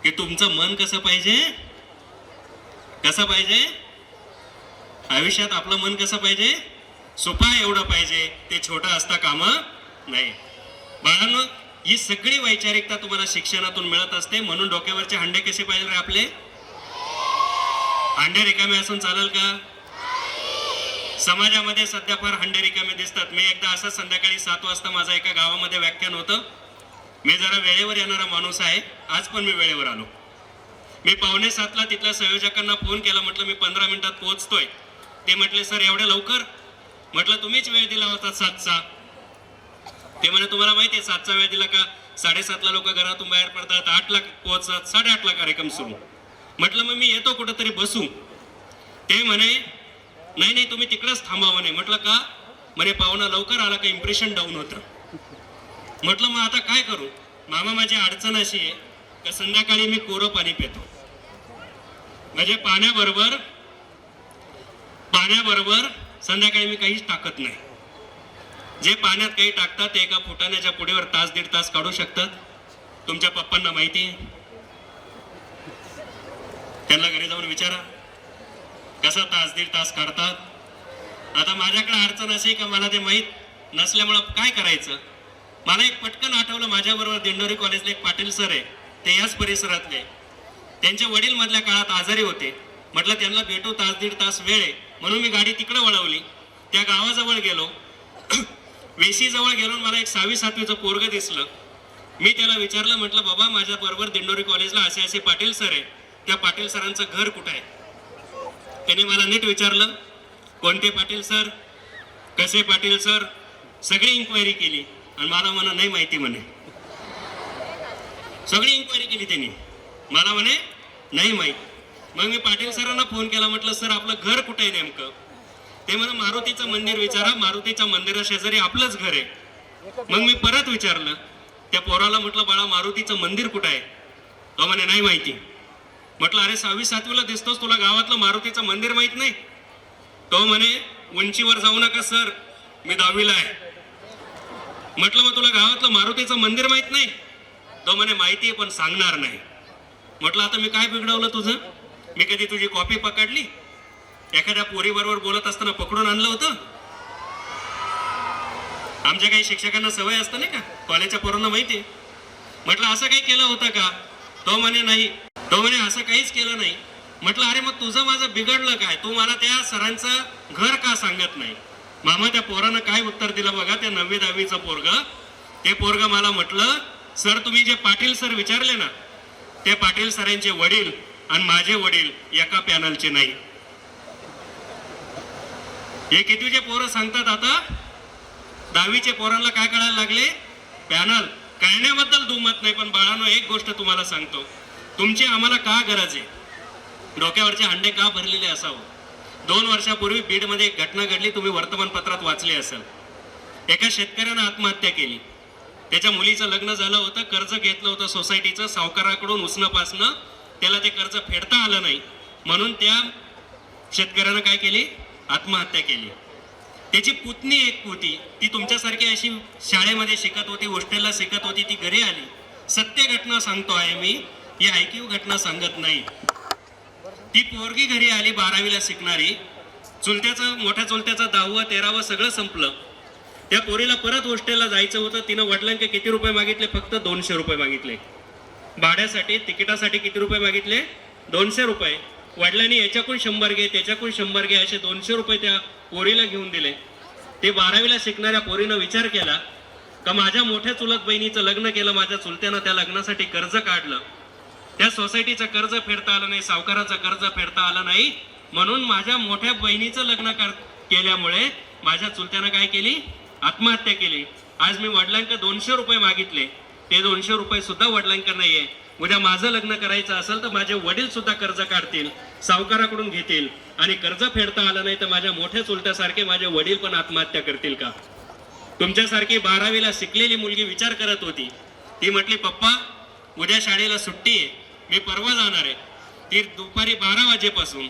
की तुमचं मन कसं पाहिजे? कसं पाहिजे? आयुष्यात आपलं मन कसं पाहिजे? सुपा एवढं पाहिजे, ते छोटं असता कामा नाही. बाळांनो, ही सगळी वैचारिकता तुम्हाला शिक्षणातून मिळत असते. म्हणून डोक्यावरचे हंडे कसे पाहिजे रे आपले? हंडे रिकामे असून चालेल का? समाजामध्ये सध्या फार हंडे रिकामे दिसतात. मी एकदा असं संध्याकाळी 7 वाजता माझं एका गावामध्ये व्याख्यान होतं. मी जरा वेळेवर येणारा माणूस आहे. आज पण मी वेळेवर आलो. मी 6:45ला तिथल्या संयोजकांना फोन केला. म्हटलं मी 15 मिनिटात पोहोचतोय. ते म्हटले सर एवढ्या लवकर? म्हटलं तुम्हीच वेळ दिला होता 7चा. ते म्हणे तुम्हाला माहिती आहे 7चा वेळ दिला का? 7:30ला लोक घरातून बाहेर पडतात, 8ला पोहोचतात, 8:30ला कार्यक्रम सुरू. म्हटलं मग मी येतो कुठंतरी बसू. ते म्हणे नाही नाही तुम्ही तिकडेच थांबा म्हणे. म्हटलं का? म्हणे पाहुणा लवकर आला का इम्प्रेशन डाऊन होतं. म्हटलं मग आता काय करू? मामा माझी अडचण अशी आहे का संध्याकाळी मी कोरं पाणी पितो. म्हणजे पाण्याबरोबर संध्याकाळी मी काहीच टाकत नाही. जे पाण्यात काही टाकतात ते एका फुटाण्याच्या पुढेवर 1-1.5 तास काढू शकतात. तुमच्या पप्पांना माहिती आहे. त्यांना घरी जाऊन विचारा कसं 1-1.5 तास काढतात. आता माझ्याकडे अडचण अशी का मला ते माहीत नसल्यामुळं काय करायचं. मला एक पटकन आठवलं. माझ्याबरोबर दिंडोरी कॉलेजला एक पाटील सर आहे, ते याच परिसरातले. त्यांचे वडील मधल्या काळात आजारी होते. म्हटलं त्यांना भेटू, 1-1.5 तास वेळ आहे म्हणून मी गाडी तिकडे वळवली. त्या गावाजवळ गेलो. वेशी जवळ गेलो. मला एक 6वी-7वीचं पोरग दिसलं. मी त्याला विचारलं, म्हटलं बाबा माझ्या बरोबर दिंडोरी कॉलेजला असे असे पाटील सर आहे, त्या पाटील सरांचं घर कुठं आहे? त्याने मला नीट विचारलं, कोणते पाटील सर, कसे पाटील सर, सगळी इन्क्वायरी केली आणि मला म्हणा नाही माहिती म्हणे. सगळी इन्क्वायरी केली त्यांनी, मला म्हणे नाही माहिती. मग मी पाटील सरांना फोन केला. म्हटलं सर आपलं घर कुठे आहे नेमकं? ते म्हणा मारुतीचं मंदिर विचारा, मारुतीच्या मंदिरा शेजारी आपलंच घर आहे. मग मी परत विचारलं, त्या पोराला म्हटलं बाळा मारुतीचं मंदिर कुठं आहे? तो म्हणे नाही माहिती. म्हटलं अरे 6वी 7वीला दिसतोस, तुला गावातलं मारुतीचं मंदिर माहित नाही? तो म्हणे उंचीवर जाऊ नका सर, मी 10वीला आहे. म्हटलं मग तुला गावातलं मारुतीचं मंदिर माहित नाही? तो म्हणे माहिती आहे पण सांगणार नाही. म्हटलं आता मी काय बिघडवलं तुझं? मी कधी तुझी कॉपी पकडली? एखाद्या पोरीबरोबर बोलत असताना पकडून आणलं होतं? आमच्या काही शिक्षकांना सवय असतं नाही का, कॉलेजच्या पोरांना माहिती आहे. म्हटलं असं काही केलं होतं का? तो म्हणे नाही. तो म्हणे असं काहीच केलं नाही. म्हटलं अरे मग तुझं माझं बिघडलं काय? तू मला त्या सरांचं घर का सांगत नाही? मामा त्या पोरानं काय उत्तर दिलं बघा, त्या 9वी 10वीचं पोरग मला म्हटलं सर तुम्ही जे पाटील सर विचारले ना, ते पाटील सरांचे वडील आणि माझे वडील एका पॅनलचे नाही. हे कितीचे पोरं सांगतात आता? 10वीचे पोरांना काय कळायला लागले? पॅनल कळण्याबद्दल दुमत नाही. पण बाळांनो एक गोष्ट तुम्हाला सांगतो, तुमची आम्हाला का गरज आहे? डोक्यावरचे अंडे का भरलेले असावं? 2 वर्षापूर्वी बीडमध्ये एक घटना घडली, तुम्ही वर्तमानपत्रात वाचली असेल. एका शेतकऱ्यानं आत्महत्या केली. त्याच्या मुलीचं लग्न झालं होतं, कर्ज घेतलं होतं सोसायटीचं, सावकाराकडून उसणं त्याला ते कर्ज फेडता आलं नाही, म्हणून त्या शेतकऱ्यानं काय केली? आत्महत्या केली. त्याची पुतणी एक होती, ती तुमच्यासारखी अशी शाळेमध्ये शिकत होती, हॉस्टेलला शिकत होती, ती घरी आली. सत्य घटना सांगतो आहे मी, ही ऐकीव घटना सांगत नाही. ती पोरगी घरी आली 12वीला शिकणारी, मोठ्या चुलत्याचं 10व 13व सगळं संपलं. त्या पोरीला परत हॉस्टेलला जायचं होतं. तिनं वडिलांकडे किती रुपये मागितले? फक्त 200 रुपये मागितले. भाड्यासाठी तिकिटासाठी किती रुपये मागितले? 200 रुपये. वडिलांनी याच्याकडून 100 घे, त्याच्याकडून 100 घे, असे 200 रुपये त्या पोरीला घेऊन दिले. ते 12वीला शिकणाऱ्या पोरीनं विचार केला का माझ्या मोठ्या चुलत बहिणीचं लग्न केलं, माझ्या चुलत्यानं त्या लग्नासाठी कर्ज काढलं, त्या सोसायटीचं कर्ज फेडता आलं नाही, सावकाराचं कर्ज फेडता आलं नाही, म्हणून माझ्या मोठ्या बहिणीचं लग्न केल्यामुळे माझ्या चुलत्यानं काय केली? आत्महत्या केली. आज मी वडिलांकडे 200 रुपये मागितले, ते 200 रुपये सुद्धा वडिलांकडे नाहीये. उद्या माझं लग्न करायचं असेल तर माझे वडील सुद्धा कर्ज काढतील, सावकाराकडून घेतील, आणि कर्ज फेडता आलं नाही तर माझ्या मोठ्या चुलत्यासारखे माझे वडील पण आत्महत्या करतील का? तुमच्यासारखी 12वीला शिकलेली मुलगी विचार करत होती. ती म्हटली पप्पा उद्या शाळेला सुट्टी आहे, मी परवा जाणार आहे. ती दुपारी 12 वाजेपासून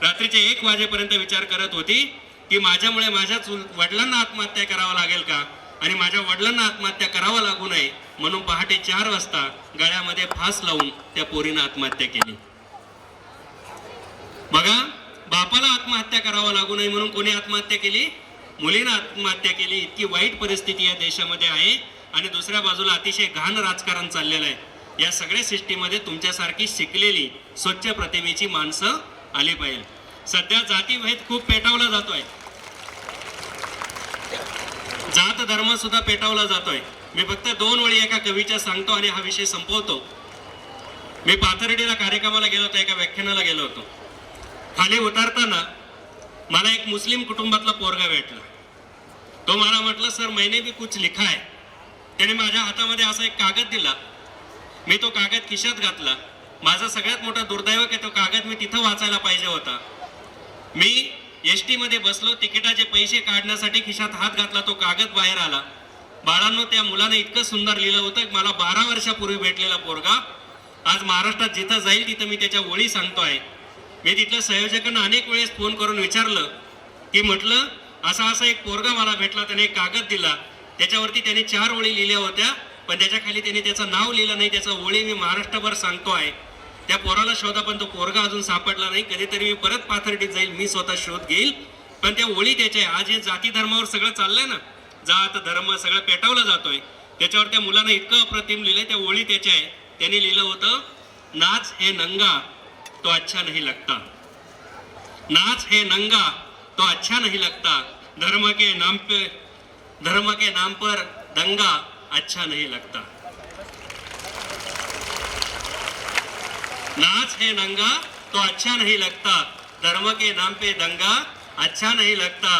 रात्रीचे 1 वाजेपर्यंत विचार करत होती की माझ्यामुळे माझ्या वडिलांना आत्महत्या करावं लागेल का, आणि माझ्या वडिलांना आत्महत्या करावं लागू नये म्हणून पहाटे 4 वाजता गळ्यामध्ये फास लावून त्या पोरीनं आत्महत्या केली. बघा, बापाला आत्महत्या करावं लागू नये म्हणून कोणी आत्महत्या केली? मुलीनं आत्महत्या केली. इतकी वाईट परिस्थिती या देशामध्ये आहे. आणि दुसऱ्या बाजूला अतिशय घाण राजकारण चाललेलं आहे. या सगळ्या सिस्टीममध्ये तुमच्यासारखी शिकलेली स्वच्छ प्रतिमेची माणसं आली पाहिजे. सध्या जातीभेद खूप पेटावला जातोय, जात धर्म सुद्धा पेटावला जातोय. मी फक्त 2 ओळी एका कवीच्या सांगतो आणि हा विषय संपवतो. मी पाथर्डीला कार्यक्रमाला गेलो होतो, एका व्याख्यानाला गेलो होतो. खाली उतरताना मला एक मुस्लिम कुटुंबातला पोरगा भेटला. तो मला म्हटलं सर मैंने भी कुछ लिखा है. त्याने माझ्या हातामध्ये असा एक कागद दिला. मी तो कागद खिशात घातला. माझं सगळ्यात मोठं दुर्दैव की तो कागद मी तिथं वाचायला पाहिजे होता. मी एसटी मध्ये बसलो, तिकिटाचे पैसे काढण्यासाठी खिशात हात घातला, तो कागद बाहेर आला. बाळांनो, त्या मुलाने इतकं सुंदर लिहिलं होतं की मला 12 वर्षापूर्वी भेटलेला पोरगा आज महाराष्ट्रात जिथं जाईल तिथं मी त्याच्या ओळी सांगतोय. मी तिथल्या संयोजकांना अनेक वेळेस फोन करून विचारलं की म्हटलं असा एक पोरगा मला भेटला, त्याने एक कागद दिला, त्याच्यावरती त्याने 4 ओळी लिहिल्या होत्या, पण त्याच्या खाली त्याने त्याचं नाव लिहिलं नाही. त्याचा ओळी मी महाराष्ट्रभर सांगतोय. त्या पोराला शोधा, पण तो पोरगा अजून सापडला नाही. कधीतरी मी परत पाथर्डीत जाईल, मी स्वतः शोध घेईल, पण त्या ओळी त्याच्या आहे. आज हे जाती धर्मावर सगळं चाललंय ना, जात धर्म सगळं पेटावला जातोय, त्याच्यावर त्या मुलानं इतकं अप्रतिम लिहिलंय. त्या ओळी त्याच्या आहे. त्याने लिहिलं होतं, नाच है नंगा तो अच्छा नहीं लगता, नाच है नंगा तो अच्छा नहीं लगता, धर्म के नाम पर दंगा अच्छा नहीं लगता. नाच है नंगा तो अच्छा नहीं लगता, धर्म के नाम पे दंगा अच्छा नहीं लगता,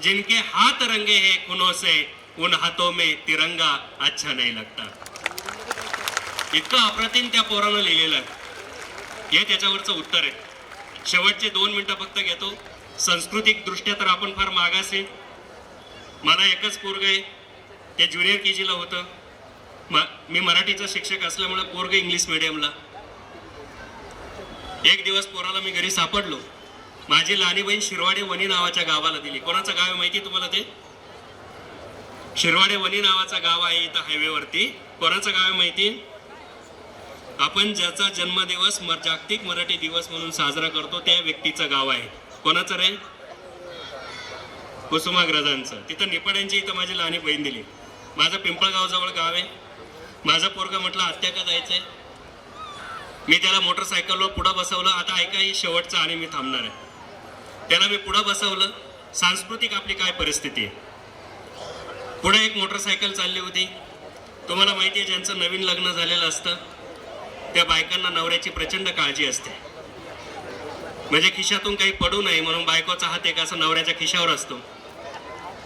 जिनके हाथ रंगे हैं खूनों से उन हाथों में तिरंगा अच्छा नहीं लगता. इतकं अप्रतिम त्या पोरानं लिहिलेलं आहे. हे त्याच्यावरचं उत्तर आहे. शेवटचे 2 मिनिटं फक्त घेतो. सांस्कृतिक दृष्ट्या तर आपण फार मागास आहे. मला एकच पोरग आहे, ते ज्युनियर KG ला होतं. मी मराठीचा शिक्षक असल्यामुळे पोरग इंग्लिश मिडियमला. एक दिवस पोराला मी घरी सापडलो. माझी लहानी बहीण शिरवाडे वनी नावाच्या गावाला दिली. कोणाचं गाव आहे माहिती तुम्हाला? ते शिरवाडे वनी नावाचं गाव आहे इथं हायवेवरती. कोणाचं गाव आहे माहिती? आपण ज्याचा जन्मदिवस जागतिक मराठी दिवस म्हणून साजरा करतो त्या व्यक्तीचं गाव आहे. कोणाचं रे? कुसुमाग्रजांचं. तिथं निपाड्यांची इथं माझी लहानी बहीण दिली. माझं पिंपळगाव जवळ गाव आहे. माझं पोरगा म्हटलं आत्या का जायचंय. मी त्याला मोटरसायकलवर पुढं बसवलं. आता ऐका ही शेवटचं आणि मी थांबणार आहे. त्याला मी पुढं बसवलं. सांस्कृतिक आपली काय परिस्थिती आहे. पुढे एक मोटरसायकल चालली होती. तुम्हाला माहिती आहे ज्यांचं नवीन लग्न झालेलं असतं त्या बायकांना नवऱ्याची प्रचंड काळजी असते. म्हणजे खिशातून काही पडू नये म्हणून बायकोचा हात एक असं नवऱ्याच्या खिशावर असतो.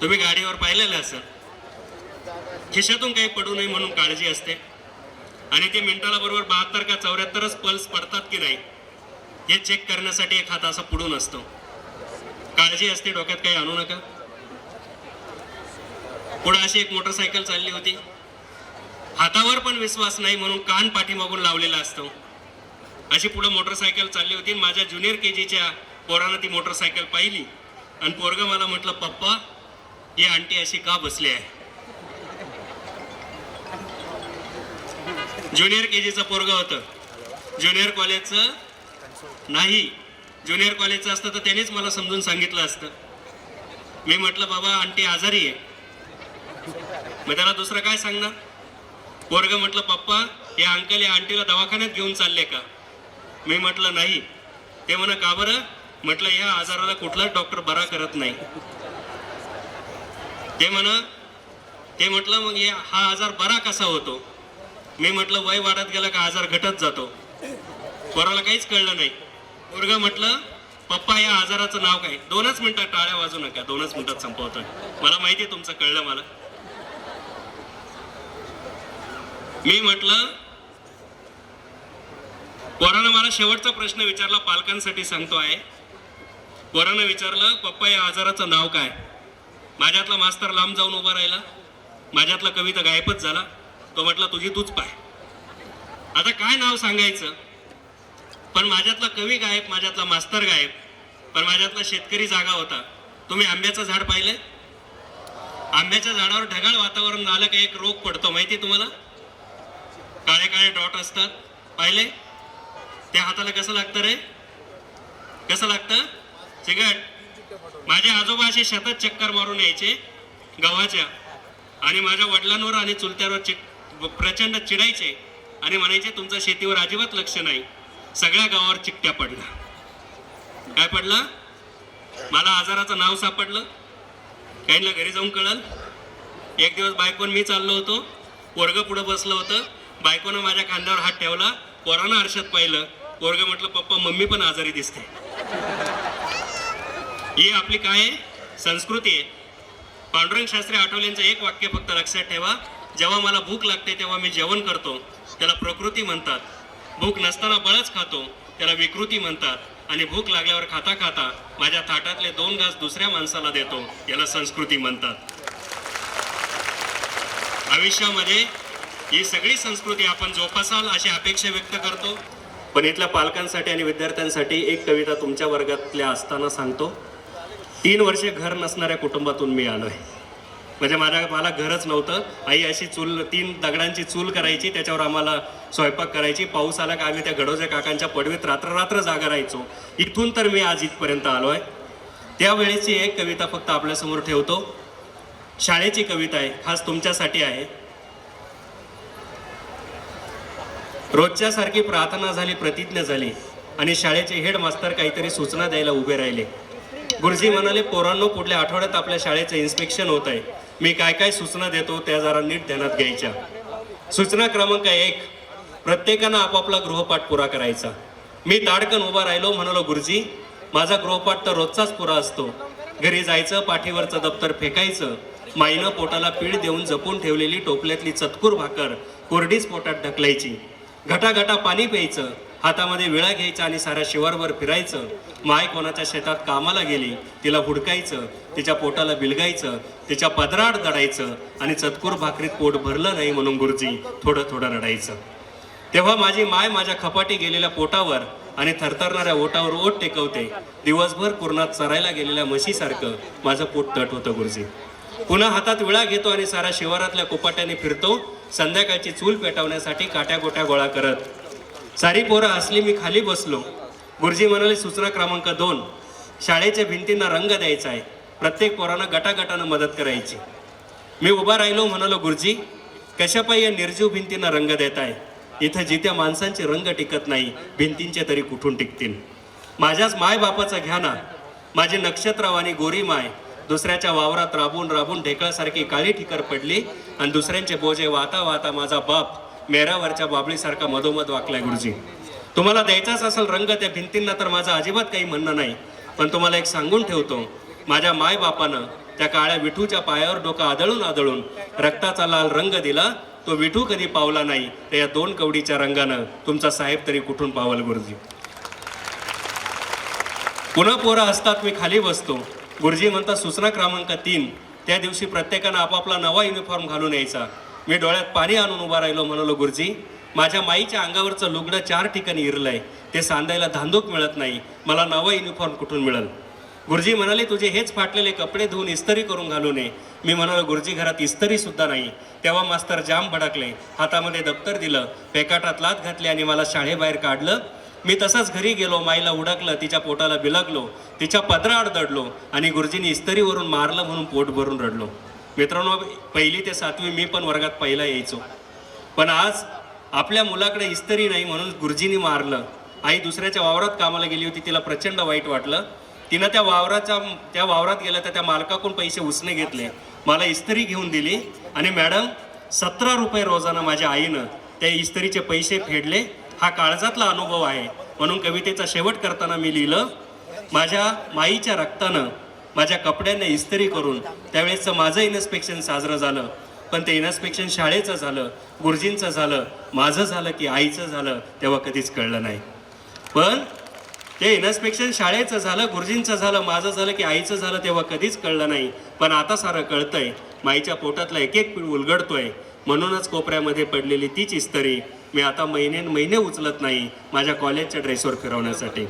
तुम्ही गाडीवर पाहिलेलं असेल. खिशातून काही पडू नये म्हणून काळजी असते. आणि ते मिनिटाला बरोबर 72 का 74च पल्स पडतात की नाही हे चेक करण्यासाठी एक हात असा पुढून असतो. काळजी असते. डोक्यात काही आणू नका. पुढे अशी एक मोटरसायकल चालली होती. हातावर पण विश्वास नाही म्हणून कान पाठीमागून लावलेला असतो. अशी पुढे मोटरसायकल चालली होती. माझ्या ज्युनियर केजीच्या पोरानं ती मोटरसायकल पाहिली आणि पोरगं मला म्हटलं पप्पा ही आंटी अशी का बसली आहे. ज्युनियर केजीचं पोरगं होतं. ज्युनियर कॉलेजचं नाही. ज्युनियर कॉलेजचं असतं तर त्यानेच मला समजून सांगितलं असतं. मी म्हटलं बाबा आंटी आजारी आहे. मग त्याला दुसरं काय सांगणार. पोरगं म्हटलं पप्पा हे अंकल या आंटीला दवाखान्यात घेऊन चालले का. मी म्हटलं नाही. ते म्हणा का बरं. म्हटलं या आजाराला कुठलाच डॉक्टर बरा करत नाही. ते म्हटलं मग हा आजार बरा कसा होतो. मी म्हटलं वय वाढत गेला का आजार घटत जातो. पोराला काहीच कळलं नाही. पोरगं म्हटलं पप्पा या आजाराचं नाव काय. 2च मिनिटात टाळ्या वाजू नका. 2च मिनिटात संपवतोय. मला माहिती तुमचं कळलं मला. मी म्हटलं पोरानं मला शेवटचा प्रश्न विचारला. पालकांसाठी सांगतो आहे. पोरानं विचारलं पप्पा या आजाराचं नाव काय. माझ्यातला मास्तर लांब जाऊन उभा राहिला. माझ्यातला कविता गायबच झाला. तो म्हटला तुझी तूच पाय. आता काय नाव सांगायचं. पण माझ्यातला कवी गायब. माझ्यातला मास्तर गायब. पण माझ्यातला शेतकरी जागा होता. तुम्ही आंब्याचं झाड पाहिलंय. आंब्याच्या झाडावर ढगाळ वातावरण आलं का एक रोग पडतो माहिती तुम्हाला. काळे काळे डॉट असतात. पाहिले. त्या हाताला कसं लागतं रे. कसं लागतं. चिकट. माझे आजोबा असे शेतात चक्कर मारून यायचे गव्हाच्या आणि माझ्या वडिलांवर आणि चुलत्यावर प्रचंड चिडायचे आणि म्हणायचे तुमचं शेतीवर अजिबात लक्ष नाही. सगळ्या गावावर चिकट्या पडला. काय पडला. मला आजाराचं नाव सापडलं. काहींना घरी जाऊन कळलं. एक दिवस बायकोन मी चाललो होतो. पोरगं पुढं बसलं होतं. बायकोनं माझ्या खांद्यावर हात ठेवला. पोरानं आरशात पाहिलं. पोरगं म्हटलं पप्पा मम्मी पण आजारी दिसते. ही आपली काय आहे संस्कृती आहे. पांडुरंग शास्त्री आठवलेंचं एक वाक्य फक्त लक्षात ठेवा. जेव्हा मला भूक लागते तेव्हा मी जेवण करतो त्याला प्रकृती म्हणतात. भूक नसताना बळच खातो त्याला विकृती म्हणतात. आणि भूक लागल्यावर खाता खाता माझ्या ताटातले 2 घास दुसऱ्या माणसाला देतो याला संस्कृती म्हणतात. आयुष्यामध्ये ही सगळी संस्कृती आपण जोपासाल अशी अपेक्षा व्यक्त करतो. पण इथल्या पालकांसाठी आणि विद्यार्थ्यांसाठी एक कविता तुमच्या वर्गातल्या असताना सांगतो. 3 वर्षे घर नसणाऱ्या कुटुंबातून मी आलोय. म्हणजे मला घरच नव्हतं. आई अशी 3 दगडांची चूल करायची. त्याच्यावर आम्हाला स्वयंपाक करायची. पाऊस आला का आम्ही त्या गडोजे काकांच्या पडवीत रात्र जागा राहायचो. इथून तर मी आज इथपर्यंत आलोय. त्यावेळेची एक कविता फक्त आपल्यासमोर ठेवतो. शाळेची कविता आहे. खास तुमच्यासाठी आहे. रोजच्या सारखी प्रार्थना झाली. प्रतिज्ञा झाली आणि शाळेचे हेडमास्तर काहीतरी सूचना द्यायला उभे राहिले. गुरुजी म्हणाले पोरांनो पुढल्या आठवड्यात आपल्या शाळेचं इन्स्पेक्शन होत आहे. मी काय काय सूचना देतो त्या जरा नीट ध्यानात घ्यायच्या. सूचना क्रमांक 1 प्रत्येकानं आपापला गृहपाठ पुरा करायचा. मी ताडकन उभा राहिलो. म्हणालो गुरुजी माझा गृहपाठ तर रोजचाच पुरा असतो. घरी जायचं पाठीवरचं दप्तर फेकायचं. माईनं पोटाला पीळ देऊन जपून ठेवलेली टोपल्यातली चतकूर भाकर कोरडीच पोटात ढकलायची. घटाघटा पाणी प्यायचं. हातामध्ये विळा घ्यायचा आणि साऱ्या शिवारभर फिरायचं. माय कोणाच्या शेतात कामाला गेली, तिला हुडकायचं, तिच्या पोटाला बिलगायचं, तिच्या पदराड दडायचं आणि चतकूर भाकरीत पोट भरलं नाही म्हणून गुरुजी थोडं थोडं रडायचं. तेव्हा माझी माय माझ्या खपाटी गेलेल्या पोटावर आणि थरथरणाऱ्या ओटावर ओट टेकवते. दिवसभर कुरणात चरायला गेलेल्या म्हशीसारखं माझं पोट तट होतं गुरुजी. पुन्हा हातात विळा घेतो आणि साऱ्या शिवारातल्या कोपाट्याने फिरतो, संध्याकाळची चूल पेटवण्यासाठी काट्या गोट्या गोळा करत. सारी पोरं हसली, मी खाली बसलो. गुरुजी म्हणाले, सूचना क्रमांक 2, शाळेच्या भिंतींना रंग द्यायचा आहे. प्रत्येक पोरानं गटागटानं मदत करायची. मी उभा राहिलो, म्हणालो, गुरुजी कशापायी या निर्जीव भिंतींना रंग देताय? इथं जित्या माणसांचे रंग टिकत नाही, भिंतींचे तरी कुठून टिकतील? माझ्याच माय बापाचं घ्या ना. माझी नक्षत्रवाणी गोरी माय दुसऱ्याच्या वावरात राबून राबून ढेकळासारखी काळी ठिकर पडली आणि दुसऱ्यांचे बोजे वाता वाता माझा बाप मेरावरच्या बाबळीसारखा मधोमध वाकलाय. गुरुजी तुम्हाला द्यायचाच असेल रंग त्या भिंतींना तर माझं अजिबात काही म्हणणं नाही, पण तुम्हाला एक सांगून ठेवतो, माझ्या माय बापानं त्या काळ्या विठूच्या पायावर डोकं आदळून आदळून रक्ताचा लाल रंग दिला. तो विठू कधी पावला नाही, तर या 2 कवडीच्या रंगानं तुमचा साहेब तरी कुठून पावल? गुरुजी पुन्हा पोरं असतात, मी खाली बसतो. गुरुजी म्हणतात, सूचना क्रमांक 3, त्या दिवशी प्रत्येकानं आपापला नवा युनिफॉर्म घालून यायचा. मी डोळ्यात पाणी आणून उभा राहिलो, म्हणालो, गुरुजी माझ्या माईच्या अंगावरचं लुगडं 4 ठिकाणी इरलंय, ते सांधायला धांदूक मिळत नाही, मला नवा युनिफॉर्म कुठून मिळेल? गुरुजी म्हणाले, तुझे हेच फाटलेले कपडे धुवून इस्त्री करून घालू नये. मी म्हणालो, गुरुजी घरात इस्त्री सुद्धा नाही. तेव्हा मास्तर जाम भडकले, हातामध्ये दप्तर दिलं, पेकाटात लात घातली आणि मला शाळेबाहेर काढलं. मी तसंच घरी गेलो, माईला उडकलं, तिच्या पोटाला बिलगलो, तिच्या पदराआड दडलो आणि गुरुजींनी इस्त्रीवरून मारलं म्हणून पोट भरून रडलो. मित्रांनो, 1ली ते 7वी मी पण वर्गात पहिला यायचो, पण आज आपल्या मुलाकडे इस्त्री नाही म्हणून गुरुजींनी मारलं. आई दुसऱ्याच्या वावरात कामाला गेली होती, तिला प्रचंड वाईट वाटलं. तिनं त्या वावरात गेलं तर त्या मालकाकडून पैसे उसने घेतले, मला इस्त्री घेऊन दिली आणि मॅडम 17 रुपये रोजानं माझ्या आईनं त्या इस्त्रीचे पैसे फेडले. हा काळजातला अनुभव आहे. म्हणून कवितेचा शेवट करताना मी लिहिलं, माझ्या माईच्या रक्तानं माझ्या कपड्यांना इस्त्री करून त्यावेळेसचं माझं इन्स्पेक्शन साजरं झालं. पण ते इन्स्पेक्शन शाळेचं झालं, गुरुजींचं झालं, माझं झालं की आईचं झालं तेव्हा कधीच कळलं नाही. पण ते इन्स्पेक्शन शाळेचं झालं, गुरुजींचं झालं, माझं झालं की आईचं झालं तेव्हा कधीच कळलं नाही. पण आता सारं कळतंय. माईच्या पोटातला एक एक पीळ उलगडतोय. म्हणूनच कोपऱ्यामध्ये पडलेली तीच इस्त्री मी आता महिने उचलत नाही माझ्या कॉलेजच्या ड्रेसवर फिरवण्यासाठी.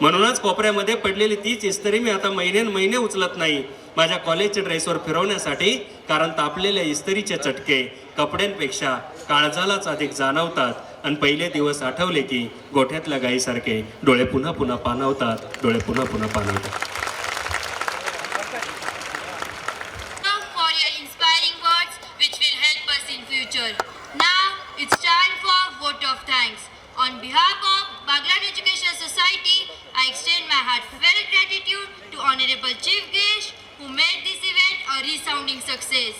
म्हणूनच कोपऱ्यामध्ये पडलेली तीच इस्त्री मी आता महिने उचलत नाही माझ्या कॉलेजच्या ड्रेसवर फिरवण्यासाठी. कारण तापलेल्या इस्त्रीचे चटके कपड्यांपेक्षा काळजालाच अधिक जाणवतात आणि पहिले दिवस आठवले की गोठ्यातल्या गाईसारखे डोळे पुन्हा पुन्हा पाणावतात, डोळे पुन्हा पुन्हा पाणावतात. For your inspiring words which will help us in future. Now it's time for vote of thanks. On behalf of Baglan Education Society, I extend my heartfelt gratitude to Honorable Chief Guest who made this event a resounding success.